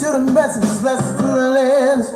to the message, lessons to the lens.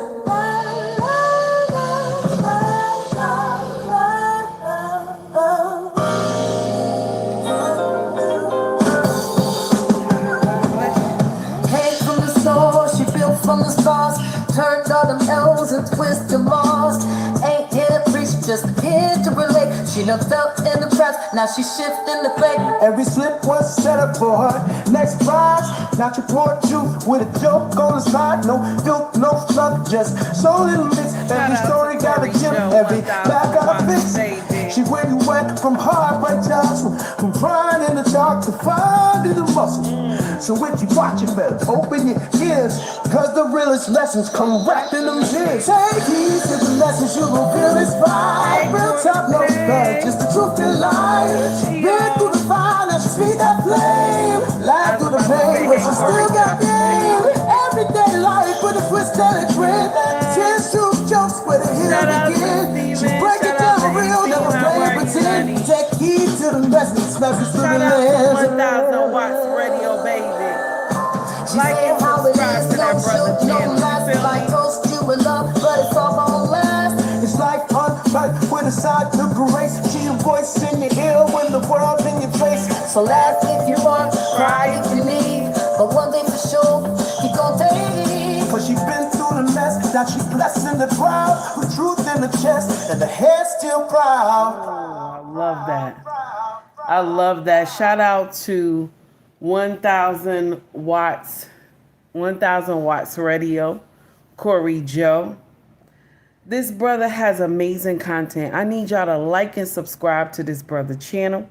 Came from the soul, she built from the stars. Turned all them L's and twisted Mars. Ain't here to preach, just here to relate. She done fell in the traps, now she shifting the fate. Every slip was set up for her next prize. Not your poor truth with a joke on the side. No filth, no slug, just soul in the mix. Every story got a gem, every back got a fix. She where you went from heartbreak jobs, from crying in the dark to finding the muscle. So if you watch it, better open your ears, cause the realest lessons come wrapped in them tears. Take heed to the lessons, you gon' feel inspired. Real top, no bad, just the truth and lies. Been through the fire, now she speed that flame. Life through the pain, but she still got game. Everyday life with a twist and a grin. Tears, truth, jokes, but it here again. She break it down real, never play pretend. Take heed to the lessons, lessons to the lens. 1,000 watts radio, baby. Like and subscribe to that brother channel. You feel me? Toast you with love, but it's all gonna last. It's like uncut with a side to grace. See your voice in your ear when the world's in your face. So laugh if you want, cry if you need. But one thing for sure, you gon' take. Cause she been through the mess, now she blessing the crowd. With truth in the chest, and the head still proud. Oh, I love that. I love that. Shout out to 1,000 watts radio, Corey Joe. This brother has amazing content. I need y'all to like and subscribe to this brother channel.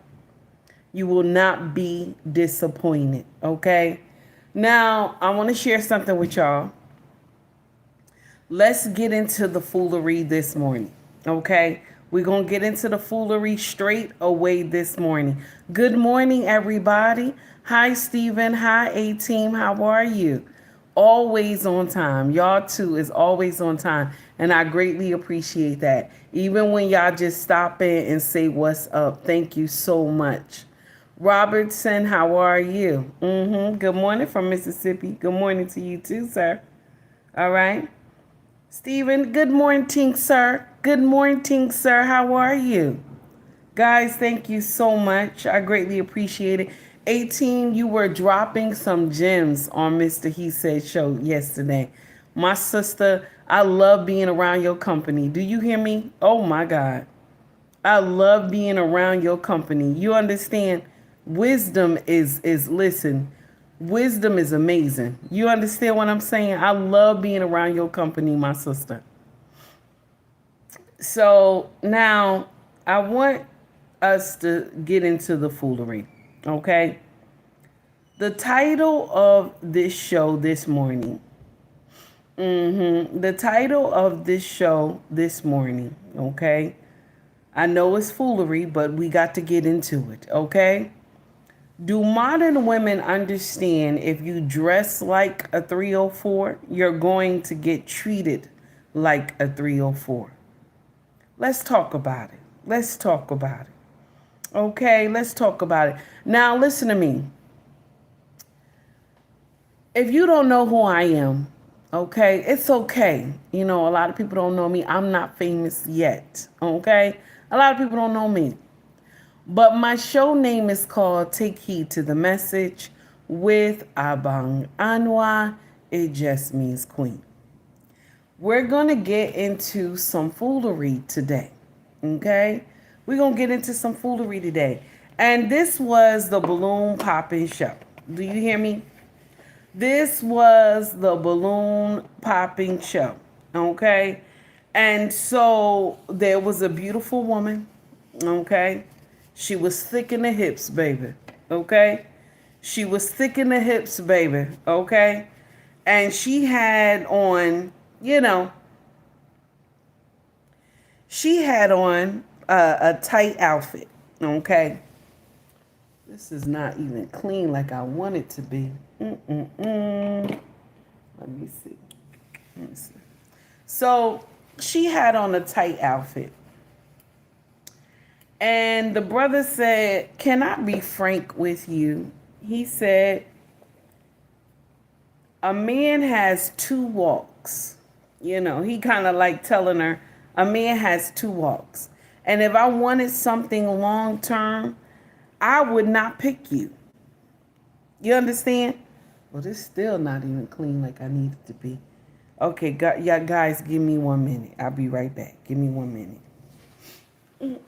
You will not be disappointed, okay? Now, I want to share something with y'all. Let's get into the foolery this morning, okay? We're going to get into the foolery straight away this morning. Good morning, everybody. Hi, Steven. Hi, A-Team. How are you? Always on time. Y'all, too, is always on time. And I greatly appreciate that. Even when y'all just stop in and say what's up. Thank you so much. Robertson, how are you? Good morning from Mississippi. Good morning to you, too, sir. All right. Steven, good morning, sir. Good morning, sir. How are you? Guys, thank you so much. I greatly appreciate it. 18, you were dropping some gems on Mr. He Said show yesterday. My sister, I love being around your company. Do you hear me? Oh, my God. I love being around your company. You understand? Wisdom is listen, wisdom is amazing. You understand what I'm saying? I love being around your company, my sister. So now I want us to get into the foolery, okay? The title of this show this morning, the title of this show this morning, okay? I know it's foolery, but we got to get into it, okay? Do modern women understand if you dress like a 304, you're going to get treated like a 304? Let's talk about it. Let's talk about it. Okay, let's talk about it. Now, listen to me. If you don't know who I am, okay, it's okay. You know, a lot of people don't know me. I'm not famous yet, okay? A lot of people don't know me. But my show name is called Take Heed to the Message with Abang Anwa. It just means queen. We're going to get into some foolery today, okay? We're going to get into some foolery today. And this was the balloon popping show. Do you hear me? This was the balloon popping show, okay? And so there was a beautiful woman, okay? She was thick in the hips, baby, okay? She was thick in the hips, baby, okay? And she had on, you know, she had on a tight outfit, okay? This is not even clean like I want it to be. Let me see. So she had on a tight outfit. And the brother said, "Can I be frank with you?" He said, a man has two walks. He kind of like telling her, a man has two walks. And if I wanted something long term, I would not pick you. You understand? Well, this still not even clean like I need it to be. Okay, yeah, guys, give me 1 minute. I'll be right back. Give me 1 minute. Okay,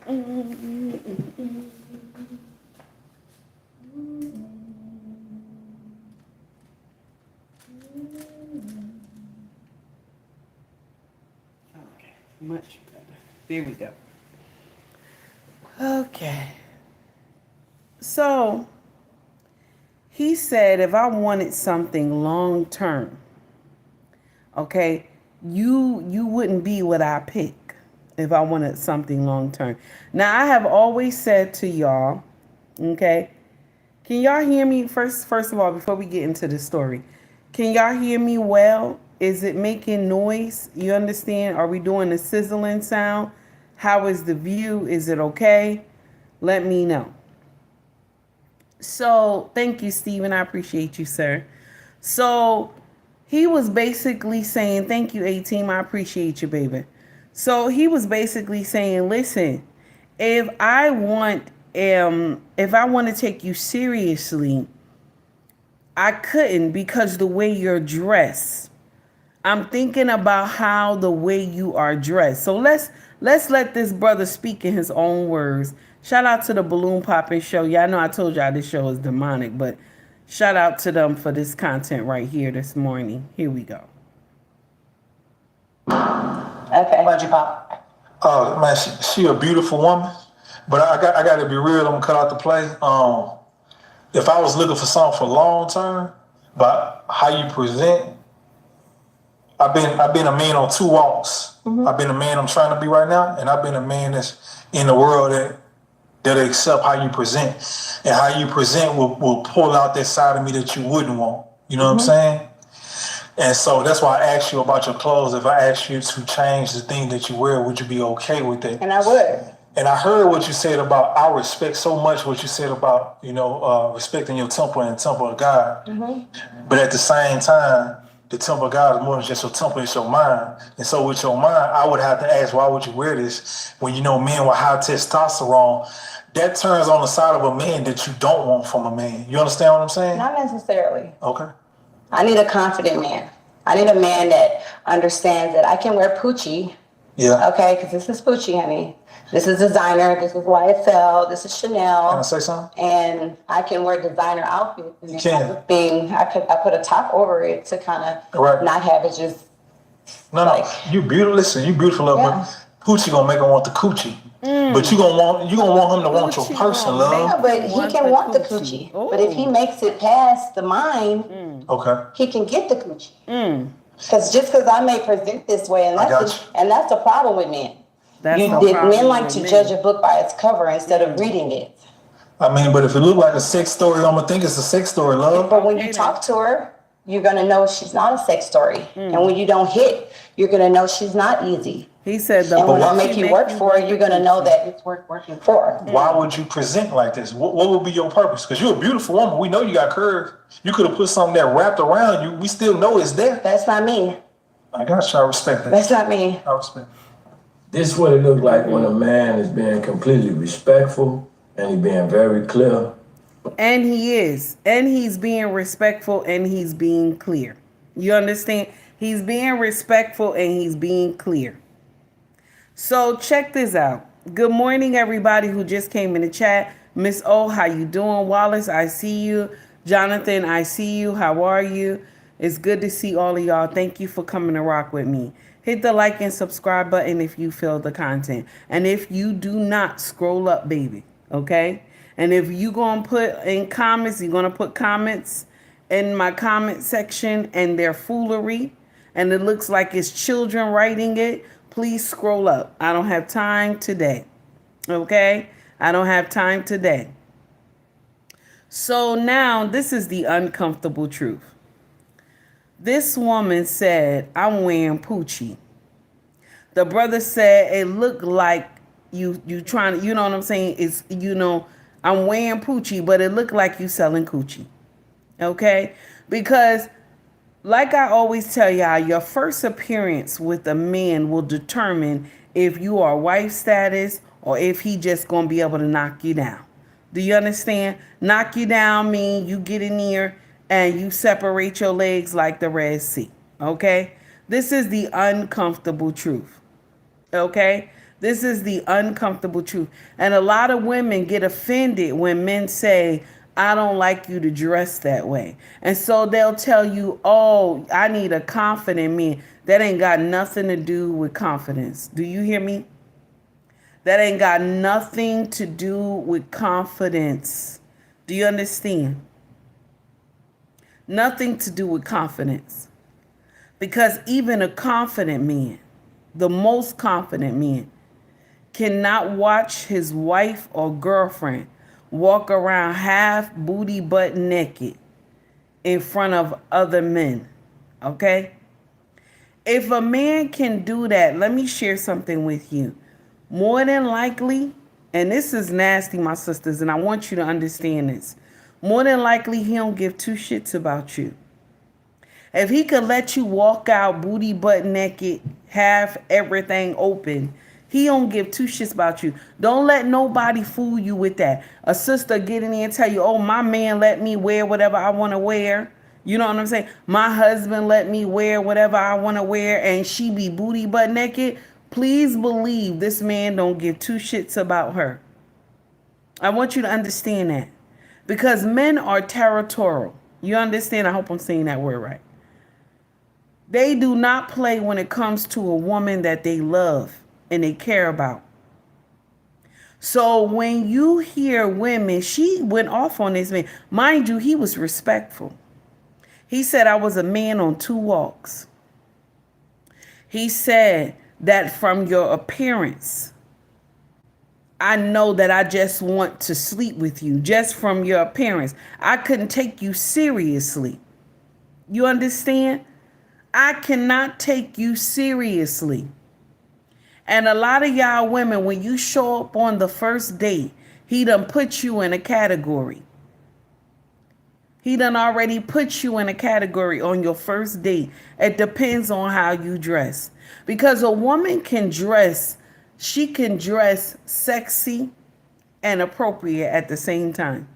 much better. There we go. Okay. So, he said if I wanted something long term, okay, you wouldn't be what I pick if I wanted something long term. Now, I have always said to y'all, okay, can y'all hear me first of all before we get into the story? Can y'all hear me well? Is it making noise? You understand? Are we doing a sizzling sound? How is the view? Is it okay? Let me know. So, thank you, Stephen. I appreciate you, sir. So, he was basically saying, thank you, A-Team. I appreciate you, baby. So, he was basically saying, listen, if I want to take you seriously, I couldn't because the way you're dressed. I'm thinking about how the way you are dressed. So, let's let this brother speak in his own words. Shout out to the Balloon Popping Show. Y'all know I told y'all this show is demonic, but shout out to them for this content right here this morning. Here we go. Okay. Why'd you pop? Man, she a beautiful woman, but I got to be real. I'm gonna cut out the play. If I was looking for something for long term, but how you present, I've been a man on two walks. Mm-hmm. I've been a man I'm trying to be right now, and I've been a man that's in the world that accept how you present, and how you present will pull out that side of me that you wouldn't want. You know what I'm saying? And so that's why I asked you about your clothes. If I asked you to change the thing that you wear, would you be okay with it? And I would. And I heard what you said about, I respect so much what you said about, respecting your temple and the temple of God. Mm-hmm. But at the same time, the temple of God is more than just your temple, it's your mind. And so with your mind, I would have to ask, why would you wear this when men with high testosterone? That turns on the side of a man that you don't want from a man. You understand what I'm saying? Not necessarily. Okay. I need a confident man. I need a man that understands that I can wear Poochie. Yeah. Okay, because this is Poochie, honey. This is designer. This is YSL. This is Chanel. Can I say something? And I can wear designer outfits. You can. I put a top over it to kind of not have it just. No. You beautiful. Listen, you beautiful, love. Yeah. But Poochie gonna make him want the coochie. But you gonna want him to want your person, love. Yeah, but he can want the coochie. Ooh. But if he makes it past the mind, okay, he can get the coochie. Because I may present this way, and that's the problem with men. Men like to judge a book by its cover instead of reading it. I mean, but if it look like a sex story, I'm gonna think it's a sex story, love. But when you talk to her, you're gonna know she's not a sex story. And when you don't hit, you're gonna know she's not easy. He said, and when I make you work for it, you're gonna know that it's working for her. Why would you present like this? What would be your purpose? Because you're a beautiful woman. We know you got curves. You could have put something that wrapped around you. We still know it's there. That's not me. I got you. I respect that. That's not me. I respect it. This is what it looks like when a man is being completely respectful and he's being very clear. And he is. And he's being respectful and he's being clear. You understand? He's being respectful and he's being clear. So check this out. Good morning, everybody who just came in the chat. Miss O, how you doing? Wallace, I see you. Jonathan, I see you. How are you? It's good to see all of y'all. Thank you for coming to rock with me. Hit the like and subscribe button if you feel the content. And if you do not, scroll up, baby. Okay? And if you going to put in comments, you're going to put comments in my comment section and they're foolery. And it looks like it's children writing it. Please scroll up. I don't have time today. Okay? I don't have time today. So now this is the uncomfortable truth. This woman said, I'm wearing Poochie. The brother said, it looked like you trying to, you know what I'm saying? It's, I'm wearing Poochie, but it looked like you selling coochie. Okay? Because Like I always tell y'all, your first appearance with a man will determine if you are wife status or if he just gonna be able to knock you down. Do you understand? Knock you down mean you get in here and you separate your legs like the Red Sea. Okay? This is the uncomfortable truth. Okay? This is the uncomfortable truth. And a lot of women get offended when men say, I don't like you to dress that way. And so they'll tell you, oh, I need a confident man. That ain't got nothing to do with confidence. Do you hear me? That ain't got nothing to do with confidence. Do you understand? Nothing to do with confidence. Because even a confident man, the most confident man, cannot watch his wife or girlfriend walk around half booty butt naked in front of other men. Okay? If a man can do that, let me share something with you. More than likely, and this is nasty, my sisters, and I want you to understand this. More than likely, he don't give two shits about you. If he could let you walk out booty butt naked, half everything open, he don't give two shits about you. Don't let nobody fool you with that. A sister get in there and tell you, oh, my man let me wear whatever I want to wear. You know what I'm saying? My husband let me wear whatever I want to wear, and she be booty butt naked. Please believe this man don't give two shits about her. I want you to understand that. Because men are territorial. You understand? I hope I'm saying that word right. They do not play when it comes to a woman that they love and they care about. So when you hear women, she went off on this man. Mind you, he was respectful. He said, I was a man on two walks. He said that from your appearance, I know that I just want to sleep with you just from your appearance. I couldn't take you seriously. You understand? I cannot take you seriously. And a lot of y'all women, when you show up on the first date, he done put you in a category. He done already put you in a category on your first date. It depends on how you dress. Because a woman can dress, she can dress sexy and appropriate at the same time.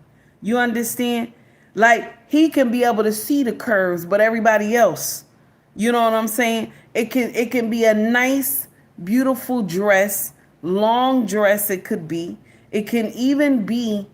You understand? Like, he can be able to see the curves, but everybody else, you know what I'm saying? It can be a nice, beautiful dress, long dress it could be. It can even be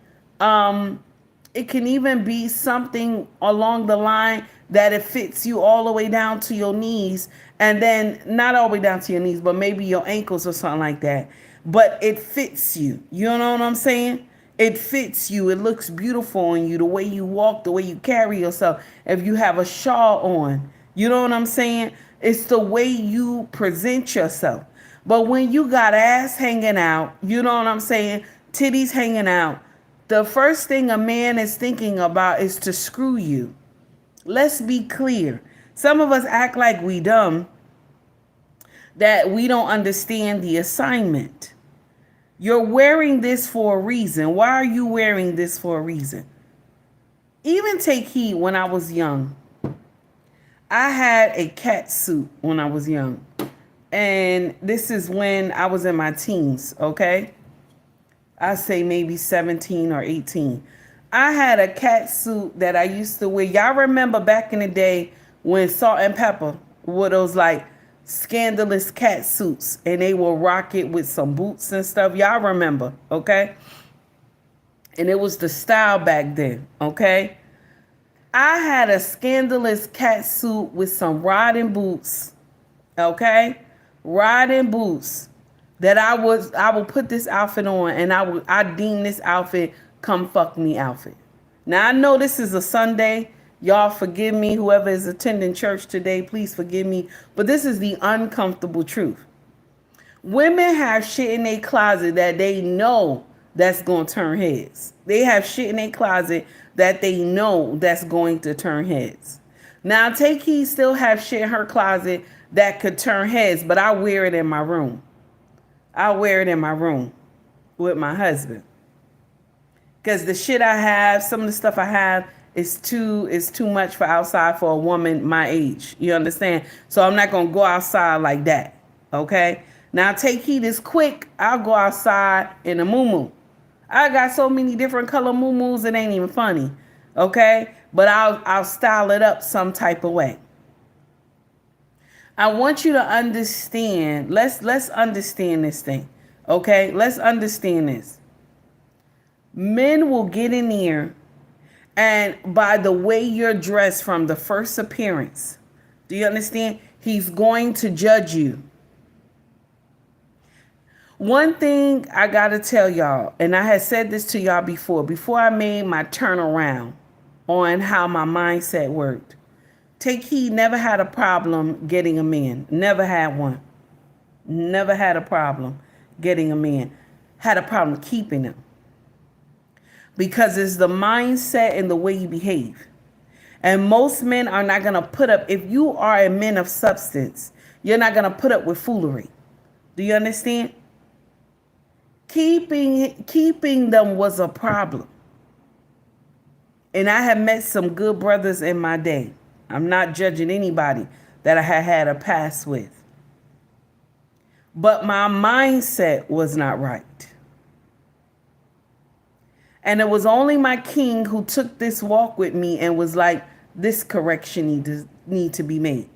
something along the line that it fits you all the way down to your knees, and then not all the way down to your knees, but maybe your ankles or something like that. But it fits you. You know what I'm saying? It fits you. It looks beautiful on you, the way you walk, the way you carry yourself. If you have a shawl on, you know what I'm saying? It's the way you present yourself. But when you got ass hanging out, you know what I'm saying? Titties hanging out. The first thing a man is thinking about is to screw you. Let's be clear. Some of us act like we dumb, that we don't understand the assignment. You're wearing this for a reason. Why are you wearing this for a reason? Even take heed when I was young. I had a cat suit when I was young. And this is when I was in my teens, okay? I say maybe 17 or 18. I had a cat suit that I used to wear. Y'all remember back in the day when Salt and Pepper wore those like scandalous cat suits and they will rock it with some boots and stuff. Y'all remember, okay? And it was the style back then, okay? I had a scandalous cat suit with some riding boots, okay? Riding boots that I would put this outfit on, and I deem this outfit come fuck me outfit. Now I know this is a Sunday. Y'all forgive me. Whoever is attending church today, please forgive me. But this is the uncomfortable truth. Women have shit in their closet that they know that's going to turn heads. They have shit in their closet that they know that's going to turn heads. Now, Take Heed still have shit in her closet that could turn heads, but I wear it in my room. I wear it in my room with my husband. Because the shit I have, some of the stuff I have, is too much for outside for a woman my age. You understand? So I'm not gonna go outside like that. Okay. Now take heed is quick. I'll go outside in a muumuu. I got so many different color muumuus, it ain't even funny. Okay, but I'll style it up some type of way. I want you to understand. Let's understand this thing. Okay, let's understand this. Men will get in here, and by the way you're dressed from the first appearance, do you understand? He's going to judge you. One thing I gotta tell y'all, and I had said this to y'all before I made my turnaround on how my mindset worked. Take heed, never had a problem getting a man. Never had one. Never had a problem getting a man. Had a problem keeping him. Because it's the mindset and the way you behave. And most men are not going to put up, if you are a man of substance, you're not going to put up with foolery. Do you understand? Keeping them was a problem. And I have met some good brothers in my day. I'm not judging anybody that I had a past with. But my mindset was not right. And it was only my king who took this walk with me and was like, this correction need to be made.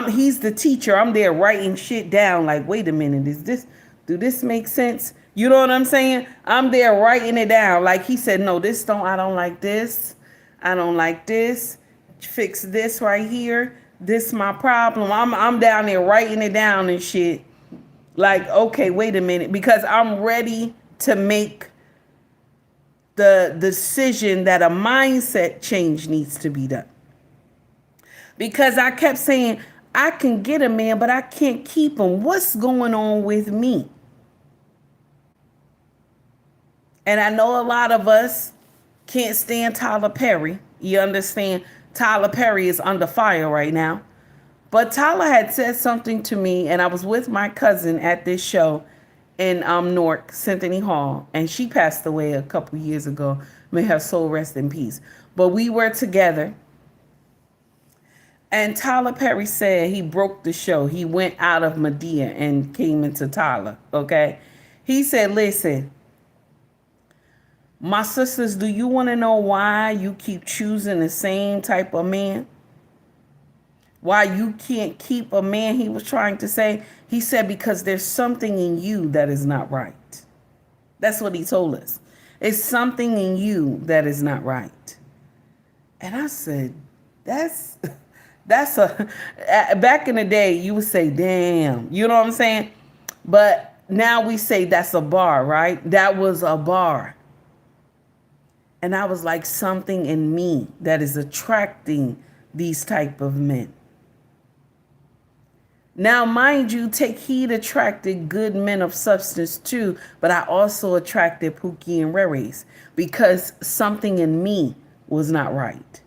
He's the teacher. I'm there writing shit down like, wait a minute, do this make sense? You know what I'm saying? I'm there writing it down. Like he said, no, I don't like this. I don't like this. Fix this right here. This my problem. I'm down there writing it down and shit. Like, okay, wait a minute. Because I'm ready to make the decision that a mindset change needs to be done. Because I kept saying, I can get a man, but I can't keep him. What's going on with me? And I know a lot of us can't stand Tyler Perry. You understand? Tyler Perry is under fire right now. But Tyler had said something to me, and I was with my cousin at this show in Newark, Symphony Hall, and she passed away a couple years ago. May her soul rest in peace. But we were together, and Tyler Perry said he broke the show. He went out of Medea and came into Tyler, okay? He said, listen, my sisters, do you want to know why you keep choosing the same type of man? Why you can't keep a man, he was trying to say. He said, because there's something in you that is not right. That's what he told us. It's something in you that is not right. And I said, that's back in the day, you would say, damn, you know what I'm saying? But now we say that's a bar, right? That was a bar. And I was like, something in me that is attracting these type of men. Now, mind you, Take Heed attracted good men of substance too, but I also attracted Pookie and Reres because something in me was not right.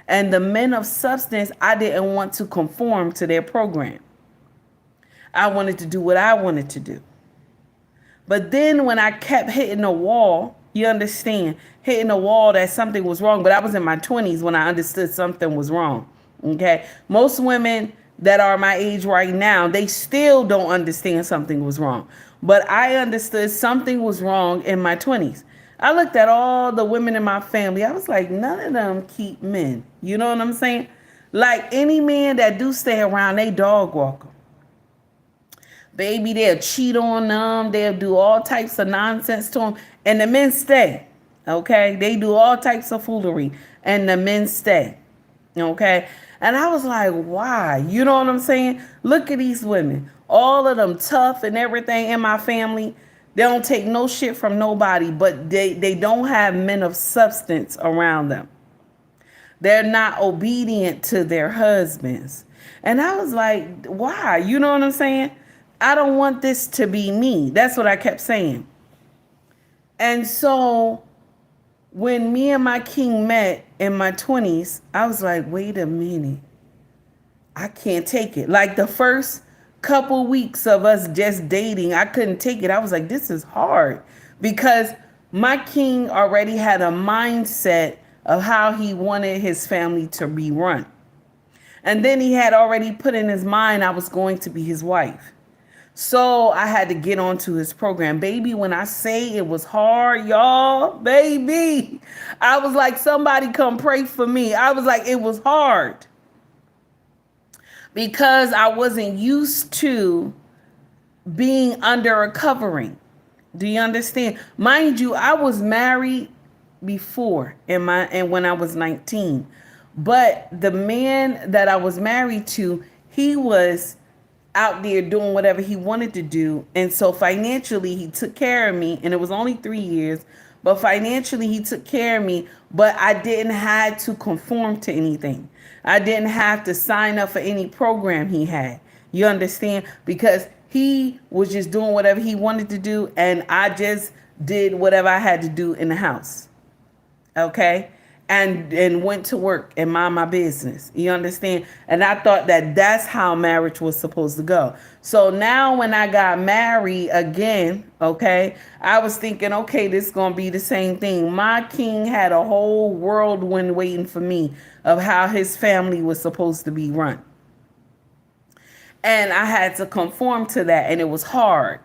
And the men of substance, I didn't want to conform to their program. I wanted to do what I wanted to do. But then when I kept hitting a wall, you understand, hitting a wall that something was wrong, but I was in my 20s when I understood something was wrong, okay? Most women that are my age right now, they still don't understand something was wrong. But I understood something was wrong in my 20s. I looked at all the women in my family. I was like, none of them keep men. You know what I'm saying? Like any man that do stay around, they dog walk them. Baby, they'll cheat on them. They'll do all types of nonsense to them. And the men stay. Okay? They do all types of foolery. And the men stay. Okay? And I was like, why? You know what I'm saying? Look at these women. All of them tough and everything in my family. They don't take no shit from nobody. But they don't have men of substance around them. They're not obedient to their husbands. And I was like, why? You know what I'm saying? I don't want this to be me. That's what I kept saying. And so when me and my king met in my 20s, I was like, wait a minute. I can't take it. Like the first couple weeks of us just dating, I couldn't take it. I was like, this is hard. Because my king already had a mindset of how he wanted his family to be run. And then he had already put in his mind I was going to be his wife. So I had to get onto his program. Baby, when I say it was hard, y'all, baby, I was like, somebody come pray for me. I was like, it was hard. Because I wasn't used to being under a covering. Do you understand? Mind you, I was married before and when I was 19. But the man that I was married to, he was out there doing whatever he wanted to do. And so financially, he took care of me. And it was only 3 years. But financially, he took care of me. But I didn't have to conform to anything. I didn't have to sign up for any program he had. You understand? Because he was just doing whatever he wanted to do. And I just did whatever I had to do in the house. Okay? And went to work and mind my business. You understand? And I thought that that's how marriage was supposed to go. So now when I got married again, okay, I was thinking, okay, this is going to be the same thing. My king had a whole whirlwind waiting for me of how his family was supposed to be run. And I had to conform to that, and it was hard.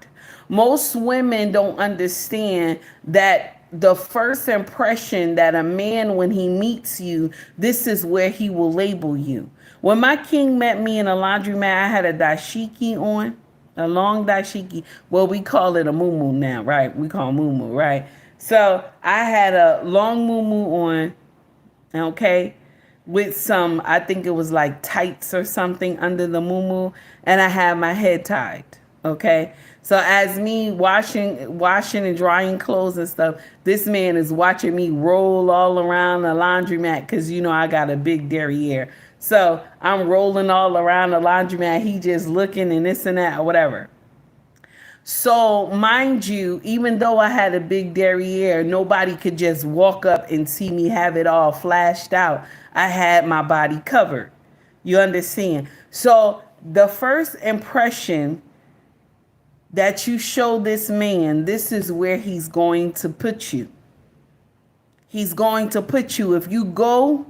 Most women don't understand that the first impression that a man, when he meets you, this is where he will label you. When my king met me in a laundromat, I had a dashiki on, a long dashiki. Well, we call it a muumuu now, right? We call muumuu, right? So I had a long muumuu on, okay, with some, I think it was like tights or something under the muumuu, and I had my head tied, okay? So as me washing and drying clothes and stuff, this man is watching me roll all around the laundromat because, you know, I got a big derriere. So I'm rolling all around the laundromat. He just looking and this and that or whatever. So mind you, even though I had a big derriere, nobody could just walk up and see me have it all flashed out. I had my body covered. You understand? So the first impression that you show this man, this is where he's going to put you. He's going to put you. If you go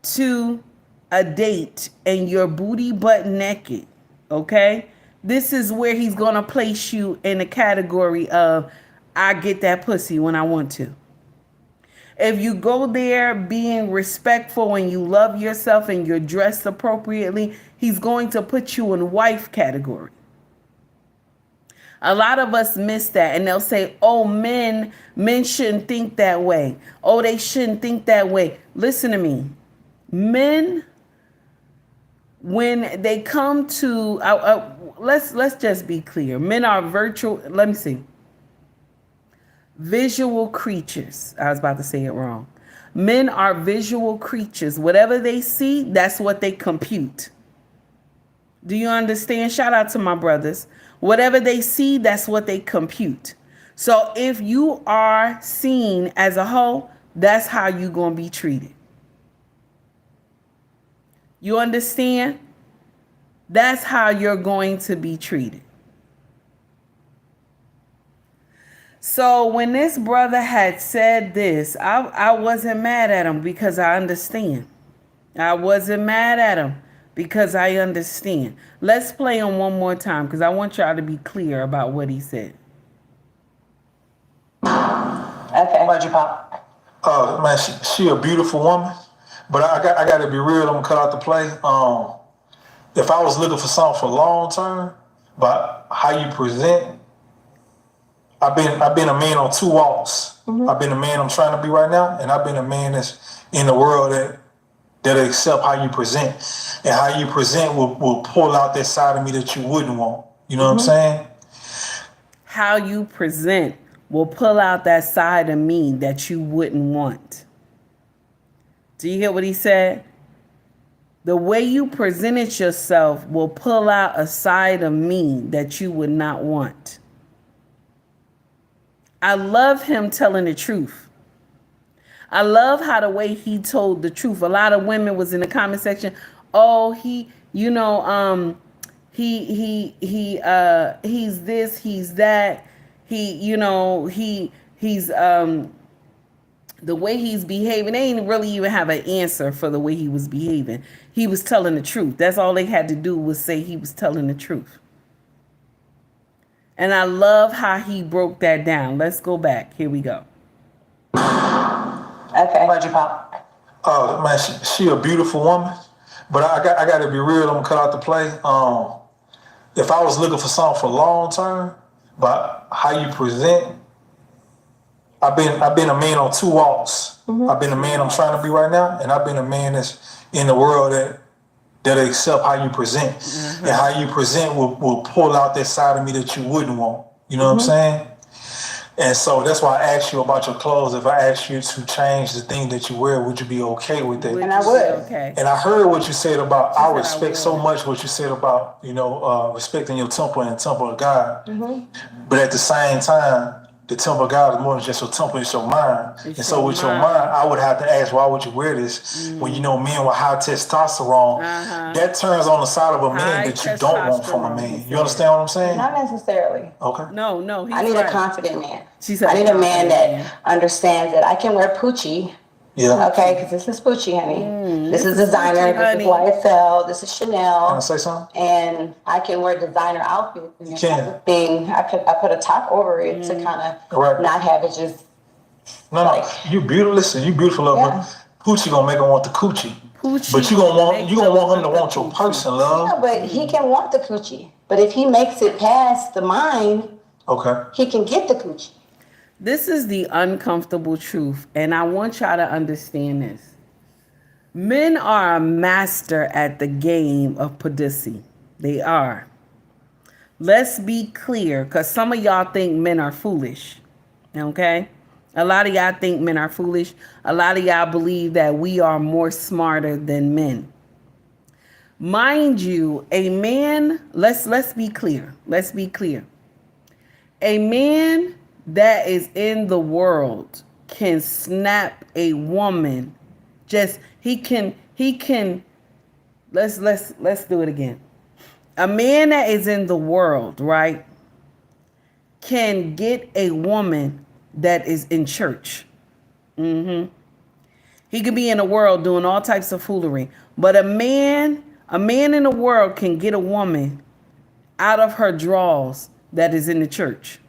to a date and you're booty butt naked, okay? This is where he's going to place you in the category of, I get that pussy when I want to. If you go there being respectful and you love yourself and you're dressed appropriately, he's going to put you in wife category. A lot of us miss that, and they'll say, oh, men shouldn't think that way. Oh, they shouldn't think that way. Listen to me. Men, when they come to, let's just be clear. Men are visual creatures. I was about to say it wrong. Men are visual creatures. Whatever they see, that's what they compute. Do you understand? Shout out to my brothers. Whatever they see, that's what they compute. So if you are seen as a hoe, that's how you're going to be treated. You understand? That's how you're going to be treated. So when this brother had said this, I wasn't mad at him because I understand. I wasn't mad at him because I understand. Let's play him one more time because I want y'all to be clear about what he said. Okay. Why'd you pop? Man, she a beautiful woman, but I got to be real. I'm gonna cut out the play. If I was looking for something for long term, but how you present, I've been a man on two walks. Mm-hmm. I've been a man I'm trying to be right now, and I've been a man that's in the world that accept how you present, and how you present will pull out that side of me that you wouldn't want. You know what I'm saying? How you present will pull out that side of me that you wouldn't want. Do you hear what he said? The way you presented yourself will pull out a side of me that you would not want. I love him telling the truth. I love how the way he told the truth. A lot of women was in the comment section. Oh, he's this, he's that. He's the way he's behaving, they didn't really even have an answer for the way he was behaving. He was telling the truth. That's all they had to do was say he was telling the truth. And I love how he broke that down. Let's go back. Here we go. Okay. Why'd you pop? Oh man, she a beautiful woman, but I got to be real. I'm gonna cut out the play. If I was looking for something for long term, but how you present, I've been a man on two walks. I've been a man I'm trying to be right now, and I've been a man that's in the world that accept how you present, and how you present will pull out that side of me that you wouldn't want. You know what I'm saying? And so that's why I asked you about your clothes. If I asked you to change the thing that you wear, would you be okay with it? And I would. Okay. And I heard what you said about, I respect so much what you said about, respecting your temple and the temple of God. But at the same time, the temple of God is more than just your temple, it's your mind. And so with your mind, I would have to ask, why would you wear this? When you know men with high testosterone, that turns on the side of a man that you don't want from a man. You understand what I'm saying? Not necessarily. Okay. No. I need a confident man. She said I need a man that understands that I can wear Poochie. Yeah. Okay, because this is Poochie, honey. This is designer. This is YSL. This is Chanel. Can I say something? And I can wear designer outfits. You can. I put a top over it to kind of not have it just. No, you beautiful. Listen, you beautiful, love. Yeah. But Poochie gonna make him want the coochie. But you gonna want him to want your person, love. Yeah, but he can want the coochie. But if he makes it past the mind, he can get the coochie. This is the uncomfortable truth, and I want y'all to understand this. Men are a master at the game of pussy. They are. Let's be clear, because some of y'all think men are foolish. Okay? A lot of y'all think men are foolish. A lot of y'all believe that we are more smarter than men. Mind you, a man, let's be clear. Let's be clear. A man that is in the world can snap a woman. He can let's do it again. A man that is in the world, right, can get a woman that is in church. He could be in the world doing all types of foolery, but a man in the world can get a woman out of her drawers that is in the church.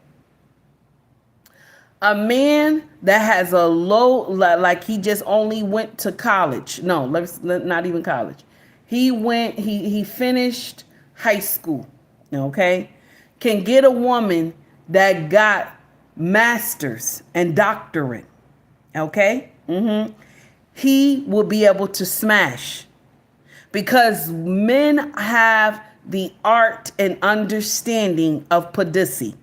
A man that has a low, like he just only went to college. No, not even college. He finished high school, okay? Can get a woman that got masters and doctorate, okay? He will be able to smash because men have the art and understanding of pussy,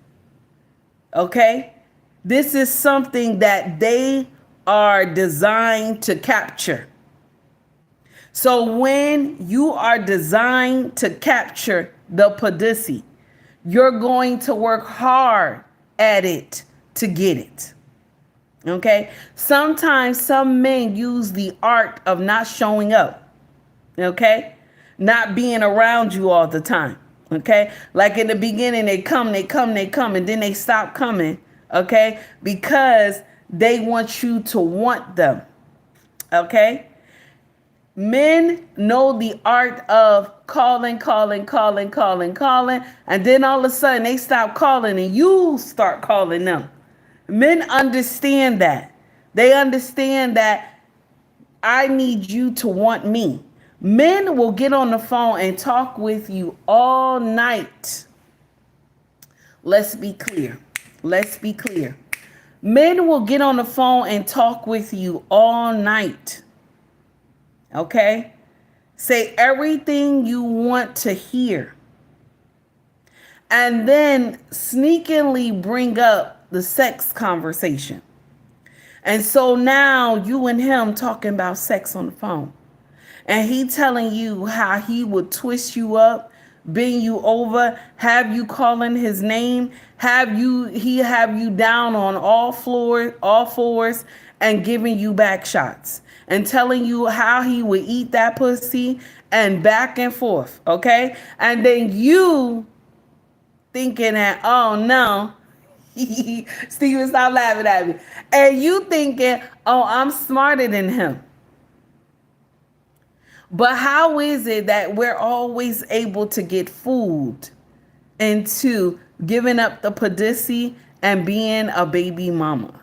okay? This is something that they are designed to capture. So when you are designed to capture the pussy, you're going to work hard at it to get it. Okay? Sometimes some men use the art of not showing up. Okay? Not being around you all the time. Okay? Like in the beginning, they come, and then they stop coming. Okay? Because they want you to want them. Okay? Men know the art of calling, and then all of a sudden they stop calling and you start calling them. Men understand that. They understand that I need you to want me. Men will get on the phone and talk with you all night. Let's be clear. Men will get on the phone and talk with you all night. Okay? Say everything you want to hear. And then sneakily bring up the sex conversation. And so now you and him talking about sex on the phone. And he telling you how he would twist you up, bend you over, have you calling his name, have you down on all fours and giving you back shots and telling you how he would eat that pussy and back and forth, okay? And then you thinking that, oh no, Steven, stop laughing at me. And you thinking, oh, I'm smarter than him. But how is it that we're always able to get fooled into giving up the pussy and being a baby mama?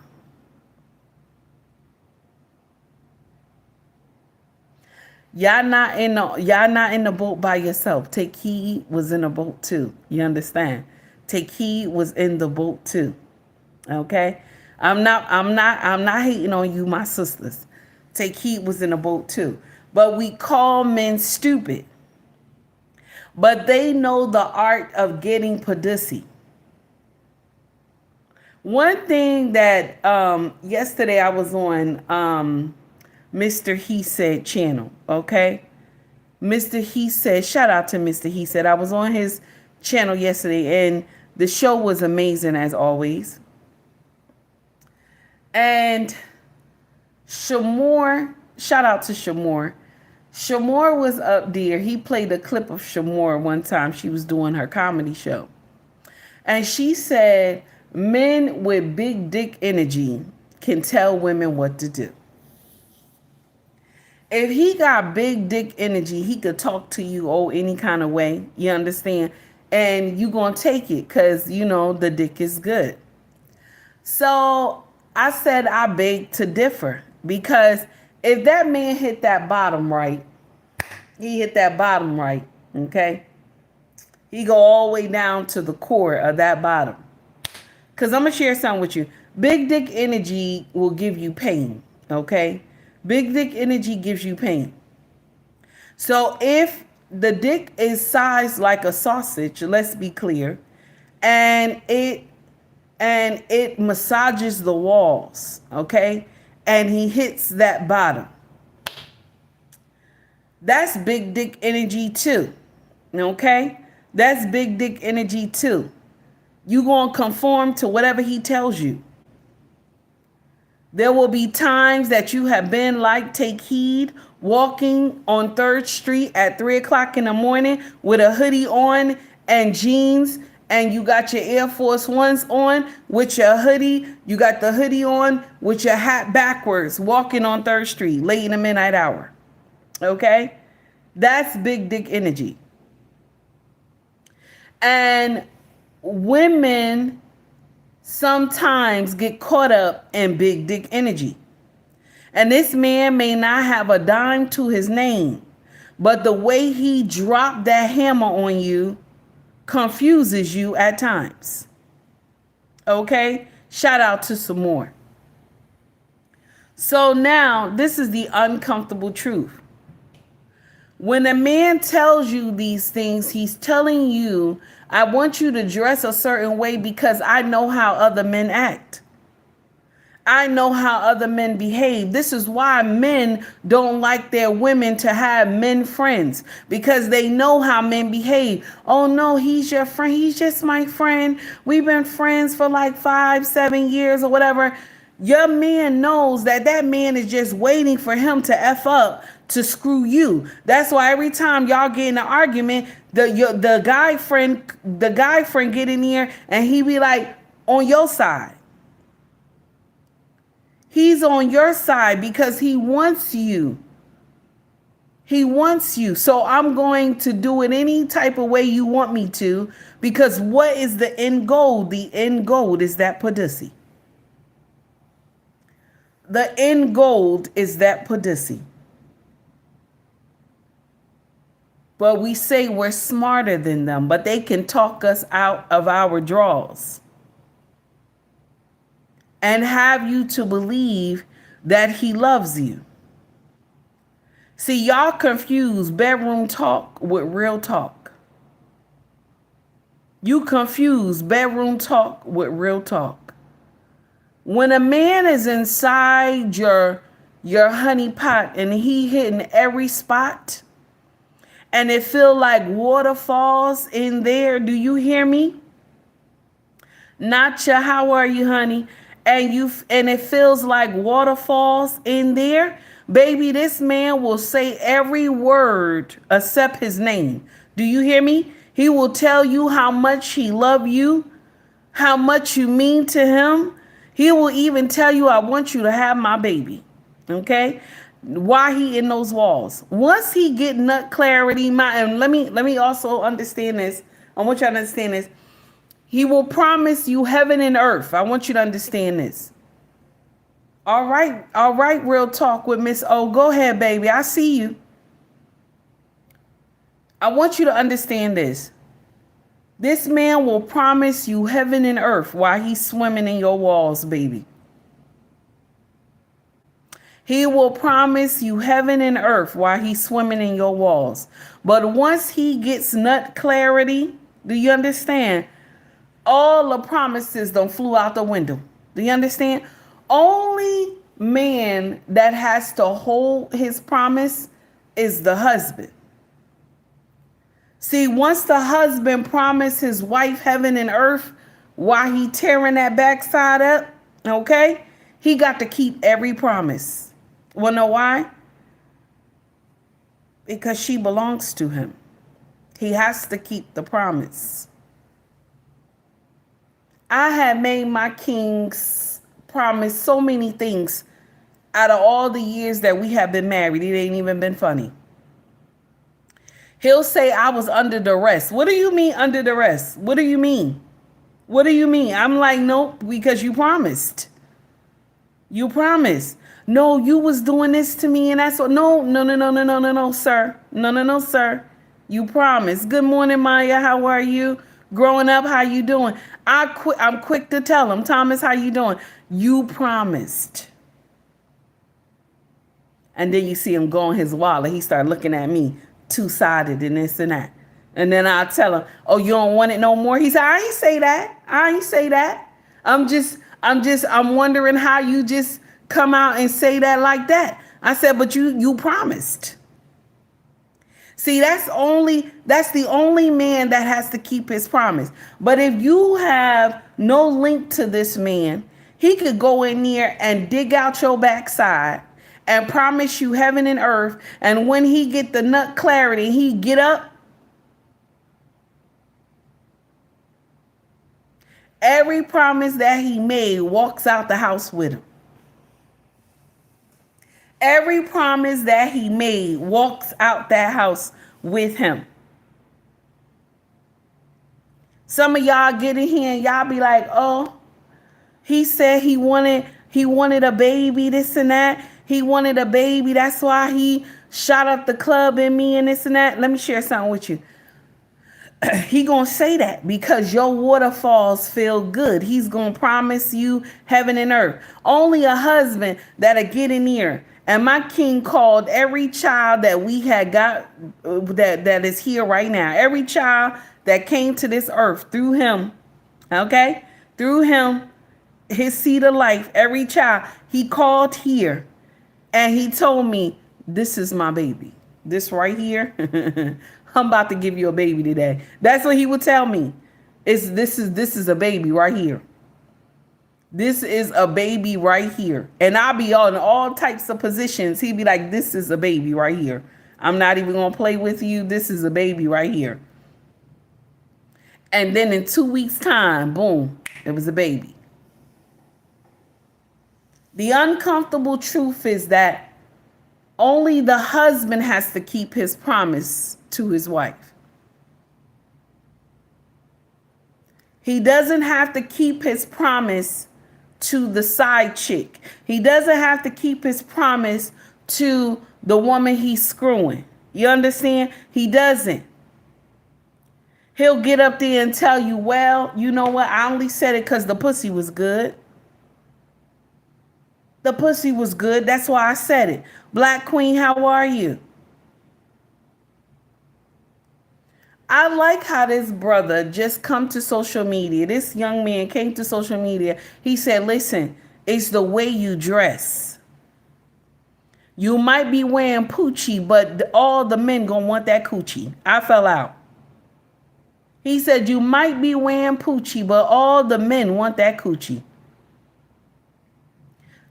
Y'all not in the boat by yourself. Take Heed was in the boat too. You understand? Take Heed was in the boat too. Okay? I'm not hating on you, my sisters. Take Heed was in the boat too. But we call men stupid. But they know the art of getting pussy. One thing that yesterday I was on Mr. He Said channel, okay? Mr. He Said, shout out to Mr. He Said. I was on his channel yesterday and the show was amazing as always. And Shamor, shout out to Shamor. Shamor was up there. He played a clip of Shamor one time. She was doing her comedy show. And she said, men with big dick energy can tell women what to do. If he got big dick energy, he could talk to you any kind of way. You understand? And you gonna take it because, you know, the dick is good. So I said I beg to differ because if that man hit that bottom right, he hit that bottom right, okay? He go all the way down to the core of that bottom. Because I'm going to share something with you. Big dick energy will give you pain, okay? Big dick energy gives you pain. So if the dick is sized like a sausage, let's be clear, and it massages the walls, okay? And he hits that bottom. That's big dick energy too, okay? That's big dick energy too. You gonna conform to whatever he tells you. There will be times that you have been like Take Heed, walking on 3rd Street at 3 o'clock in the morning with a hoodie on and jeans, and you got your Air Force Ones on with your hoodie. You got the hoodie on with your hat backwards, walking on 3rd Street late in the midnight hour. Okay? That's big dick energy. And women sometimes get caught up in big dick energy. And this man may not have a dime to his name, but the way he dropped that hammer on you confuses you at times. Okay? Shout out to some more. So now, this is the uncomfortable truth. When a man tells you these things, he's telling you, I want you to dress a certain way because I know how other men act. I know how other men behave. This is why men don't like their women to have men friends, because they know how men behave. Oh no, he's your friend. He's just my friend. We've been friends for like 5-7 years or whatever. Your man knows that that man is just waiting for him to F up to screw you. That's why every time y'all get in an argument, the guy friend get in here and he be like, on your side. He's on your side because he wants you. He wants you. So I'm going to do it any type of way you want me to, because what is the end goal? The end goal is that pussy. The end goal is that pussy. But we say we're smarter than them, but they can talk us out of our draws and have you to believe that he loves you. See, y'all confuse bedroom talk with real talk. You confuse bedroom talk with real talk. When a man is inside your honey pot and he hitting every spot and it feel like waterfalls in there, do you hear me? Not your how are you, honey? And it feels like waterfalls in there, baby, this man will say every word except his name. Do you hear me? He will tell you how much he loves you how much you mean to him. He will even tell you, I want you to have my baby. Okay? Why he in those walls? Once he get nut clarity, and let me also understand this. I want you to understand this. He will promise you heaven and earth. I want you to understand this. All right, real talk with Miss O. Go ahead, baby. I see you. I want you to understand this. This man will promise you heaven and earth while he's swimming in your walls, baby. He will promise you heaven and earth while he's swimming in your walls. But once he gets nut clarity, do you understand? All the promises don't flew out the window. Do you understand? Only man that has to hold his promise is the husband. See, once the husband promised his wife heaven and earth while he tearing that backside up, okay, he got to keep every promise. Wanna know why? Because she belongs to him. He has to keep the promise. I had made my kings promise so many things out of all the years that we have been married. It ain't even been funny. He'll say I was under duress. What do you mean under duress? What do you mean? What do you mean? I'm like, nope, because you promised. You promised. No, you was doing this to me and that's what. No, sir. No, sir. You promised. Good morning, Maya. How are you? Growing up, how you doing? I'm quick to tell him, Thomas, how you doing? You promised. And then you see him go in his wallet. He started looking at me, two-sided and this and that. And then I'll tell him, oh, you don't want it no more? He said, I ain't say that. I'm wondering how you just come out and say that like that. I said, but you promised. See, that's the only man that has to keep his promise. But if you have no link to this man, he could go in there and dig out your backside and promise you heaven and earth. And when he get the nut clarity, he get up. Every promise that he made walks out the house with him. Every promise that he made walks out that house with him. Some of y'all get in here and y'all be like, oh, he said he wanted a baby, this and that. He wanted a baby. That's why he shot up the club in me and this and that. Let me share something with you. He gonna say that because your waterfalls feel good. He's gonna promise you heaven and earth. Only a husband that'll get in here. And my king called every child that we had got that is here right now. Every child that came to this earth through him. Okay? Through him, his seed of life, every child, he called here. And he told me, this is my baby. This right here. I'm about to give you a baby today. That's what he would tell me. This is a baby right here. This is a baby right here. And I'll be on all types of positions. He'd be like, this is a baby right here. I'm not even going to play with you. This is a baby right here. And then in 2 weeks' time, boom, it was a baby. The uncomfortable truth is that only the husband has to keep his promise to his wife. He doesn't have to keep his promise to the side chick. He doesn't have to keep his promise to the woman he's screwing. You understand? He doesn't. He'll get up there and tell you, well, you know what? I only said it because the pussy was good. The pussy was good. That's why I said it. Black Queen, how are you? I like how this brother just come to social media. This young man came to social media. He said, listen, it's the way you dress. You might be wearing poochie, but all the men gonna want that coochie. I fell out. He said, you might be wearing poochie, but all the men want that coochie.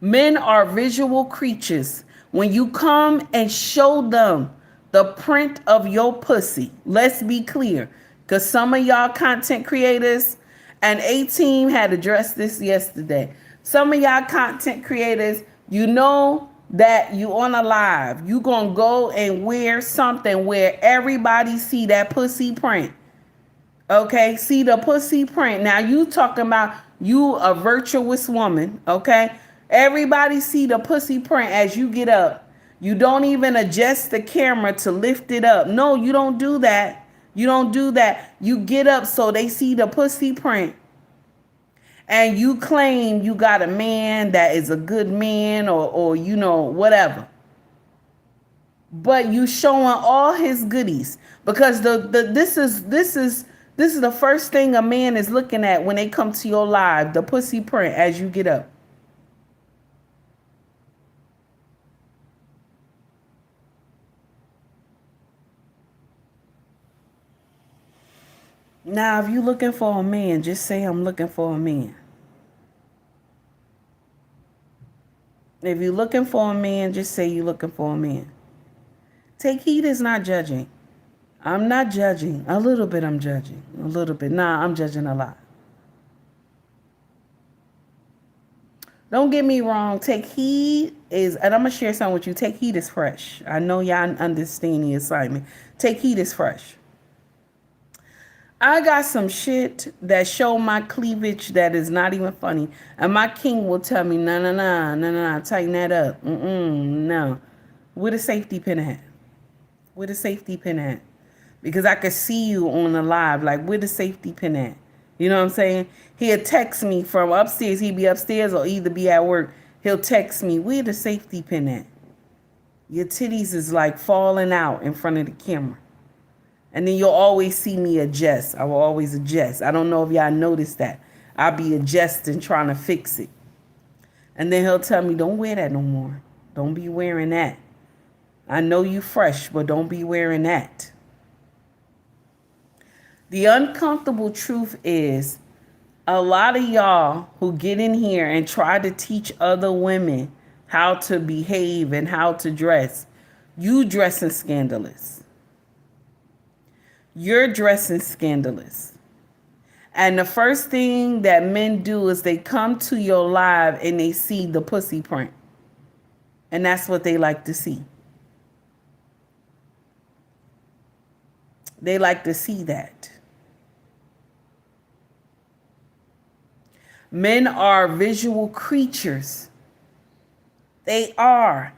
Men are visual creatures. When you come and show them the print of your pussy, let's be clear, because some of y'all content creators And A-Team had addressed this yesterday. Some of y'all content creators, you know that you on a live. You gonna go and wear something where everybody see that pussy print. Okay, see the pussy print. Now you talking about you a virtuous woman, okay? Everybody see the pussy print as you get up. You don't even adjust the camera to lift it up. No, you don't do that. You don't do that. You get up so they see the pussy print. And you claim you got a man that is a good man or you know, whatever. But you showing all his goodies because this is the first thing a man is looking at when they come to your live, the pussy print as you get up. Now, if you're looking for a man, just say I'm looking for a man. If you're looking for a man, just say you're looking for a man. Take heed is not judging. I'm not judging. A little bit I'm judging. A little bit. Nah, I'm judging a lot. Don't get me wrong. Take heed is, and I'm going to share something with you. Take heed is fresh. I know y'all understand the assignment. Take heed is fresh. I got some shit that show my cleavage that is not even funny. And my king will tell me, no, tighten that up. No. Where the safety pin at? Where the safety pin at? Because I could see you on the live, like, where the safety pin at? You know what I'm saying? He'll text me from upstairs. He'd be upstairs or either be at work. He'll text me, where the safety pin at? Your titties is like falling out in front of the camera. And then you'll always see me adjust. I will always adjust. I don't know if y'all noticed that. I'll be adjusting, trying to fix it. And then he'll tell me, don't wear that no more. Don't be wearing that. I know you fresh, but don't be wearing that. The uncomfortable truth is a lot of y'all who get in here and try to teach other women how to behave and how to dress, you dressing scandalous. You're dressing scandalous. And the first thing that men do is they come to your live and they see the pussy print. And that's what they like to see. They like to see that. Men are visual creatures. They are.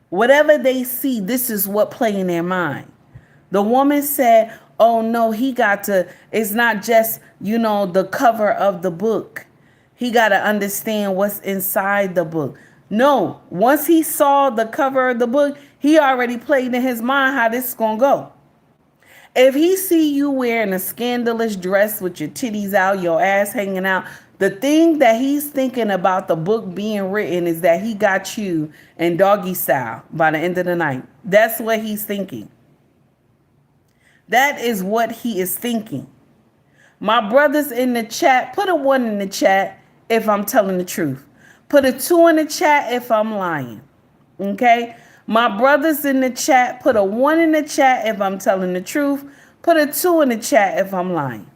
Whatever they see, this is what play in their mind. The woman said, oh no, he got to, it's not just, you know, the cover of the book. He got to understand what's inside the book. No, once he saw the cover of the book, he already played in his mind how this is going to go. If he see you wearing a scandalous dress with your titties out, your ass hanging out, the thing that he's thinking about the book being written is that he got you in doggy style by the end of the night. That's what he's thinking. That is what he is thinking. My brothers in the chat, put a 1 in the chat if I'm telling the truth. Put a 2 in the chat if I'm lying. Okay? My brothers in the chat, put a 1 in the chat if I'm telling the truth. Put a 2 in the chat if I'm lying.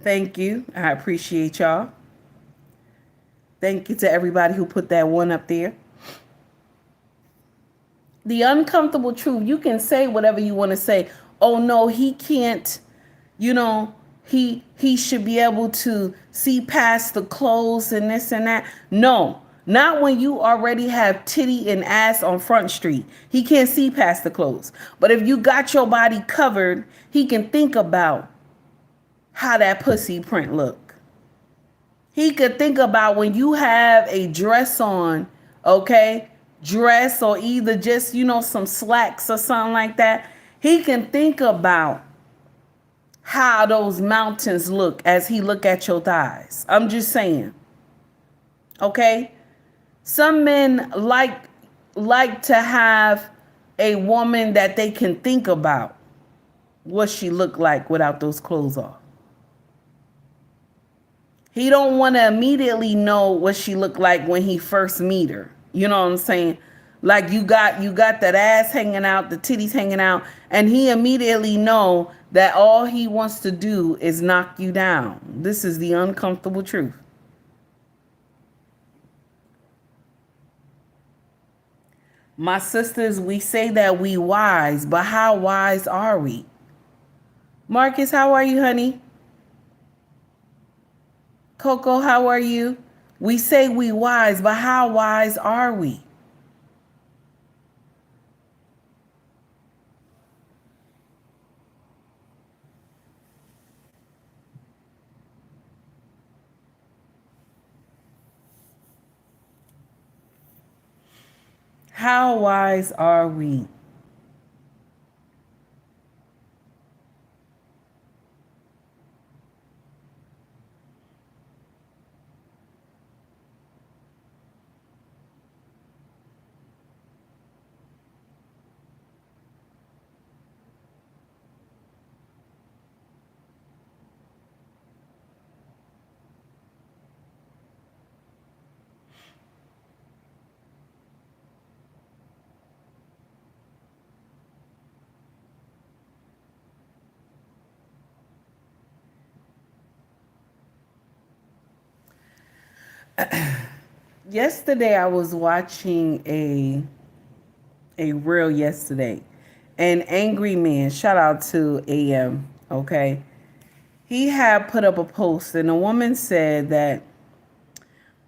Thank you. I appreciate y'all. Thank you to everybody who put that 1 up there. The uncomfortable truth, you can say whatever you want to say. Oh no, he can't, you know, he should be able to see past the clothes and this and that. No, not when you already have titty and ass on Front Street. He can't see past the clothes. But if you got your body covered, he can think about how that pussy print look. He could think about when you have a dress on, okay? Dress or either just, you know, some slacks or something like that. He can think about how those mountains look as he look at your thighs. I'm just saying. Okay? Some men like like to have a woman that they can think about what she looked like without those clothes off. He don't want to immediately know what she looked like when he first meet her. You know what I'm saying? Like you got that ass hanging out, the titties hanging out, and he immediately know that all he wants to do is knock you down. This is the uncomfortable truth. My sisters, we say that we wise, but how wise are we? Marcus, how are you, honey? Coco, how are you? We say we wise, but how wise are we? How wise are we? Yesterday I was watching a reel yesterday. An angry man, shout out to AM, okay? He had put up a post and a woman said that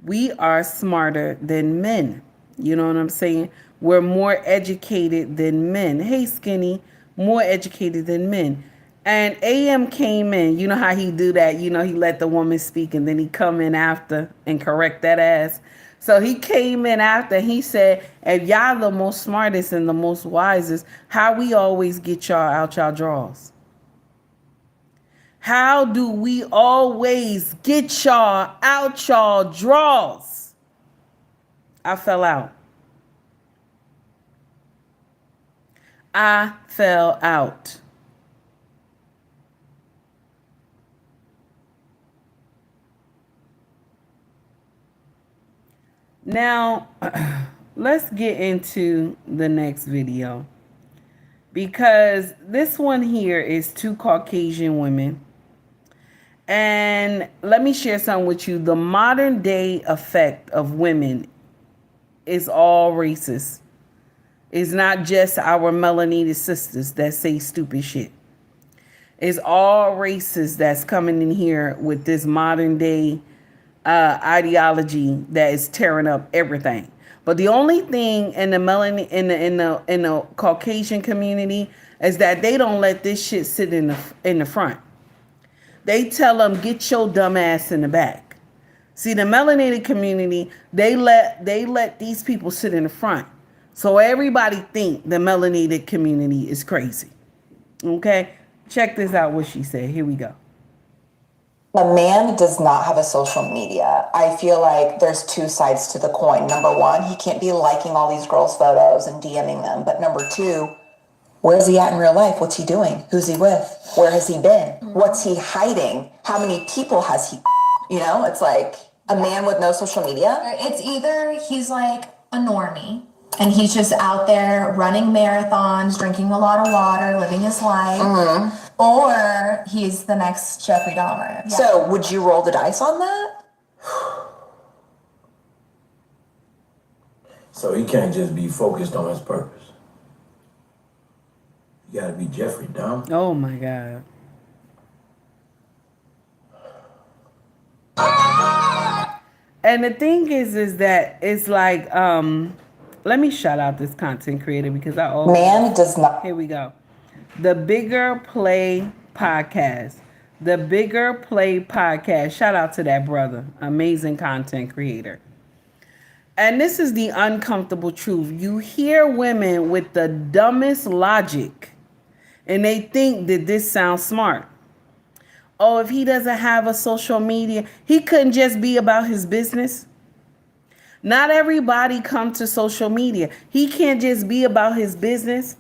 we are smarter than men. You know what I'm saying? We're more educated than men. Hey, Skinny, more educated than men. And AM came in. You know how he do that? You know, he let the woman speak and then he come in after and correct that ass. So he came in after. He said, if y'all the most smartest and the most wisest, how we always get y'all out y'all drawers? How do we always get y'all out y'all drawers? I fell out. I fell out. Now, let's get into the next video. Because this one here is two Caucasian women. And let me share something with you. The modern day effect of women is all racist. It's not just our melanated sisters that say stupid shit. It's all racist that's coming in here with this modern day ideology that is tearing up everything. But the only thing in the in the Caucasian community is that they don't let this shit sit in the front. They tell them, get your dumb ass in the back. See, the melanated community, they let these people sit in the front. So everybody think the melanated community is crazy. Okay? Check this out what she said. Here we go. A man does not have a social media. I feel like there's two sides to the coin. Number one, he can't be liking all these girls' photos and DMing them. But number two, where's he at in real life? What's he doing? Who's he with? Where has he been? What's he hiding? How many people has he? You know, it's like a man with no social media. It's either he's like a normie and he's just out there running marathons, drinking a lot of water, living his life, or he's the next Jeffrey Dahmer. Yeah. So would you roll the dice on that? So he can't just be focused on his purpose. You gotta be Jeffrey Dahmer. Oh my God. And the thing is that it's like, let me shout out this content creator because I always... Man does not... Here we go. The Bigger Play Podcast. The Bigger Play Podcast. Shout out to that brother. Amazing content creator. And this is the uncomfortable truth. You hear women with the dumbest logic and they think that this sounds smart. Oh, if he doesn't have a social media, he couldn't just be about his business. Not everybody come to social media. He can't just be about his business.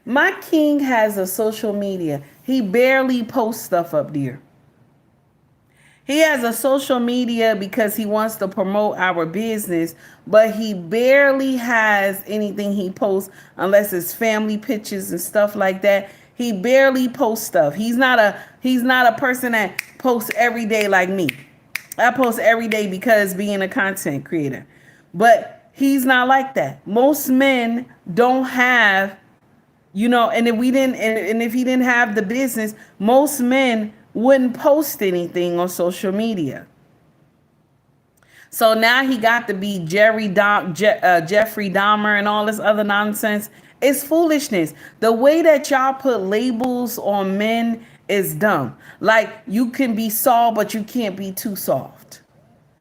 My king has a social media. He barely posts stuff up there. He has a social media because he wants to promote our business, but he barely has anything he posts unless it's family pictures and stuff like that. He barely posts stuff. He's not a person that posts every day like me. I post every day because being a content creator. But he's not like that. Most men don't have, and if he didn't have the business, most men wouldn't post anything on social media. So now he got to be Jeffrey Dahmer and all this other nonsense. It's foolishness. The way that y'all put labels on men is dumb. Like, you can be soft, but you can't be too soft.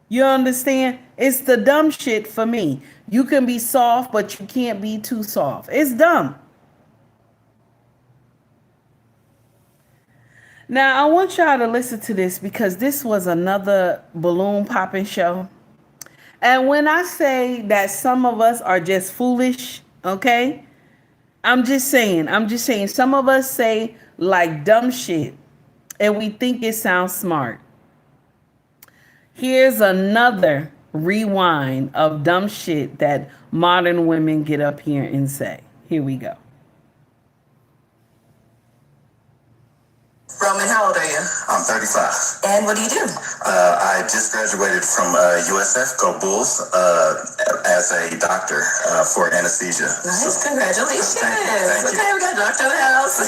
You understand? It's the dumb shit for me. You can be soft, but you can't be too soft. It's dumb. Now, I want y'all to listen to this because this was another balloon popping show. And when I say that some of us are just foolish, okay? I'm just saying some of us say like dumb shit and we think it sounds smart. Here's another rewind of dumb shit that modern women get up here and say. Here we go. Roman, how old are you? I'm 35. And what do you do? I just graduated from USF, Go Bulls, as a doctor for anesthesia. Nice, congratulations. Thank you. Okay, we got a doctor in the house.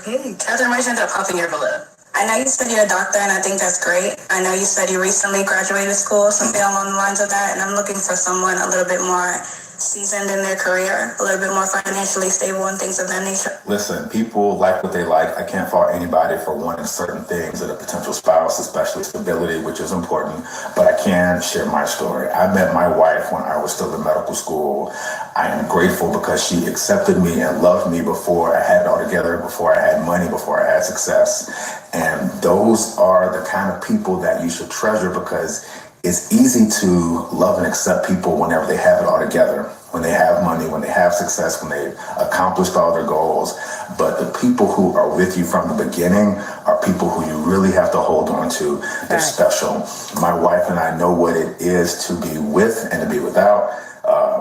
Okay, tell the information to pop in your balloon. I know you said you're a doctor, and I think that's great. I know you said you recently graduated school, something along the lines of that, and I'm looking for someone a little bit more seasoned in their career, a little bit more financially stable and things of that nature. Listen, people like what they like. I can't fault anybody for wanting certain things in a potential spouse, especially stability, which is important, but I can share my story. I met my wife when I was still in medical school. I am grateful because she accepted me and loved me before I had it all together, before I had money, before I had success. And those are the kind of people that you should treasure because it's easy to love and accept people whenever they have it all together, when they have money, when they have success, when they've accomplished all their goals. But the people who are with you from the beginning are people who you really have to hold on to. They're special. My wife and I know what it is to be with and to be without.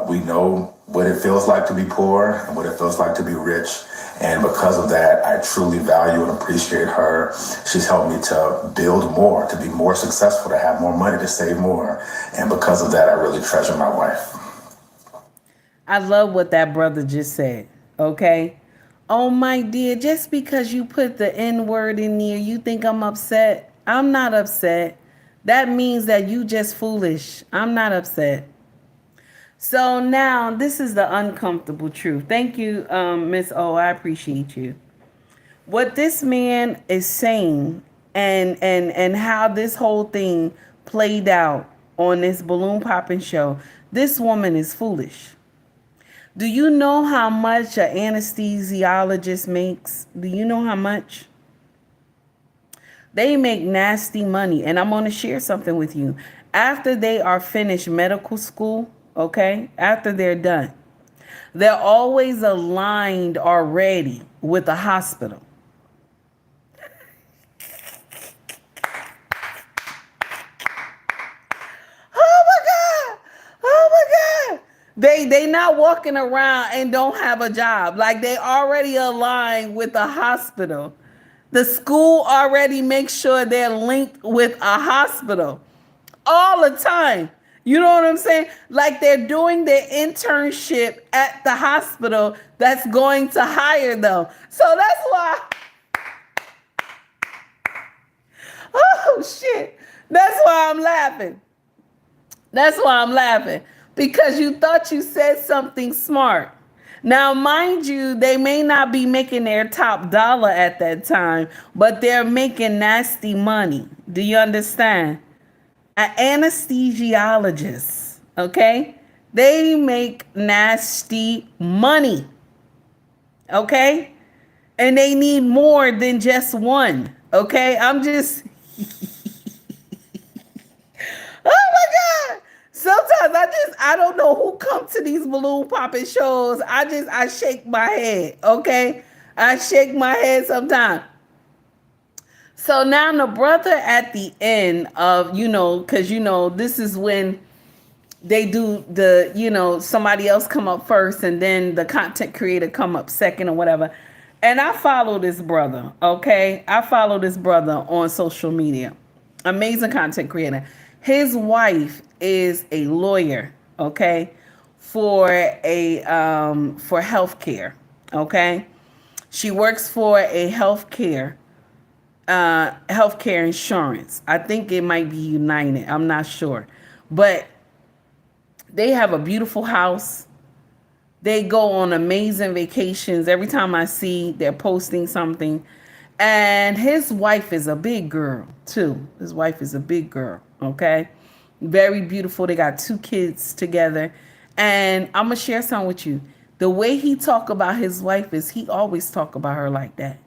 We know what it feels like to be poor and what it feels like to be rich. And because of that, I truly value and appreciate her. She's helped me to build more, to be more successful, to have more money, to save more. And because of that, I really treasure my wife. I love what that brother just said, okay? Oh, my dear, just because you put the N word in there, you think I'm upset? I'm not upset. That means that you just foolish. I'm not upset. So now this is the uncomfortable truth. Thank you, Miss O. I appreciate you. What this man is saying and how this whole thing played out on this balloon popping show, this woman is foolish. Do you know how much an anesthesiologist makes? Do you know how much? They make nasty money. And I'm going to share something with you. After they are finished medical school, okay, after they're done, they're always aligned already with a hospital. They not walking around and don't have a job. Like, they already aligned with a hospital. The school already makes sure they're linked with a hospital all the time. You know what I'm saying? Like, they're doing their internship at the hospital that's going to hire them. So that's why. Oh, shit. That's why I'm laughing. That's why I'm laughing. Because you thought you said something smart. Now, mind you, they may not be making their top dollar at that time, but they're making nasty money. Do you understand? An anesthesiologist, okay? They make nasty money, okay? And they need more than just one, okay? I'm just... Oh, my God. Sometimes I don't know who come to these balloon popping shows. I shake my head, okay? I shake my head sometimes. So now the brother at the end of, because, this is when they do the, somebody else come up first and then the content creator come up second or whatever. And I follow this brother, okay? I follow this brother on social media. Amazing content creator. His wife is a lawyer, okay, for healthcare, okay? She works for a healthcare insurance. I think it might be United. I'm not sure. But they have a beautiful house. They go on amazing vacations. Every time I see, they're posting something. And his wife is a big girl, too. His wife is a big girl, okay? Very beautiful. They got 2 kids together. And I'm going to share something with you. The way he talk about his wife is he always talk about her like that.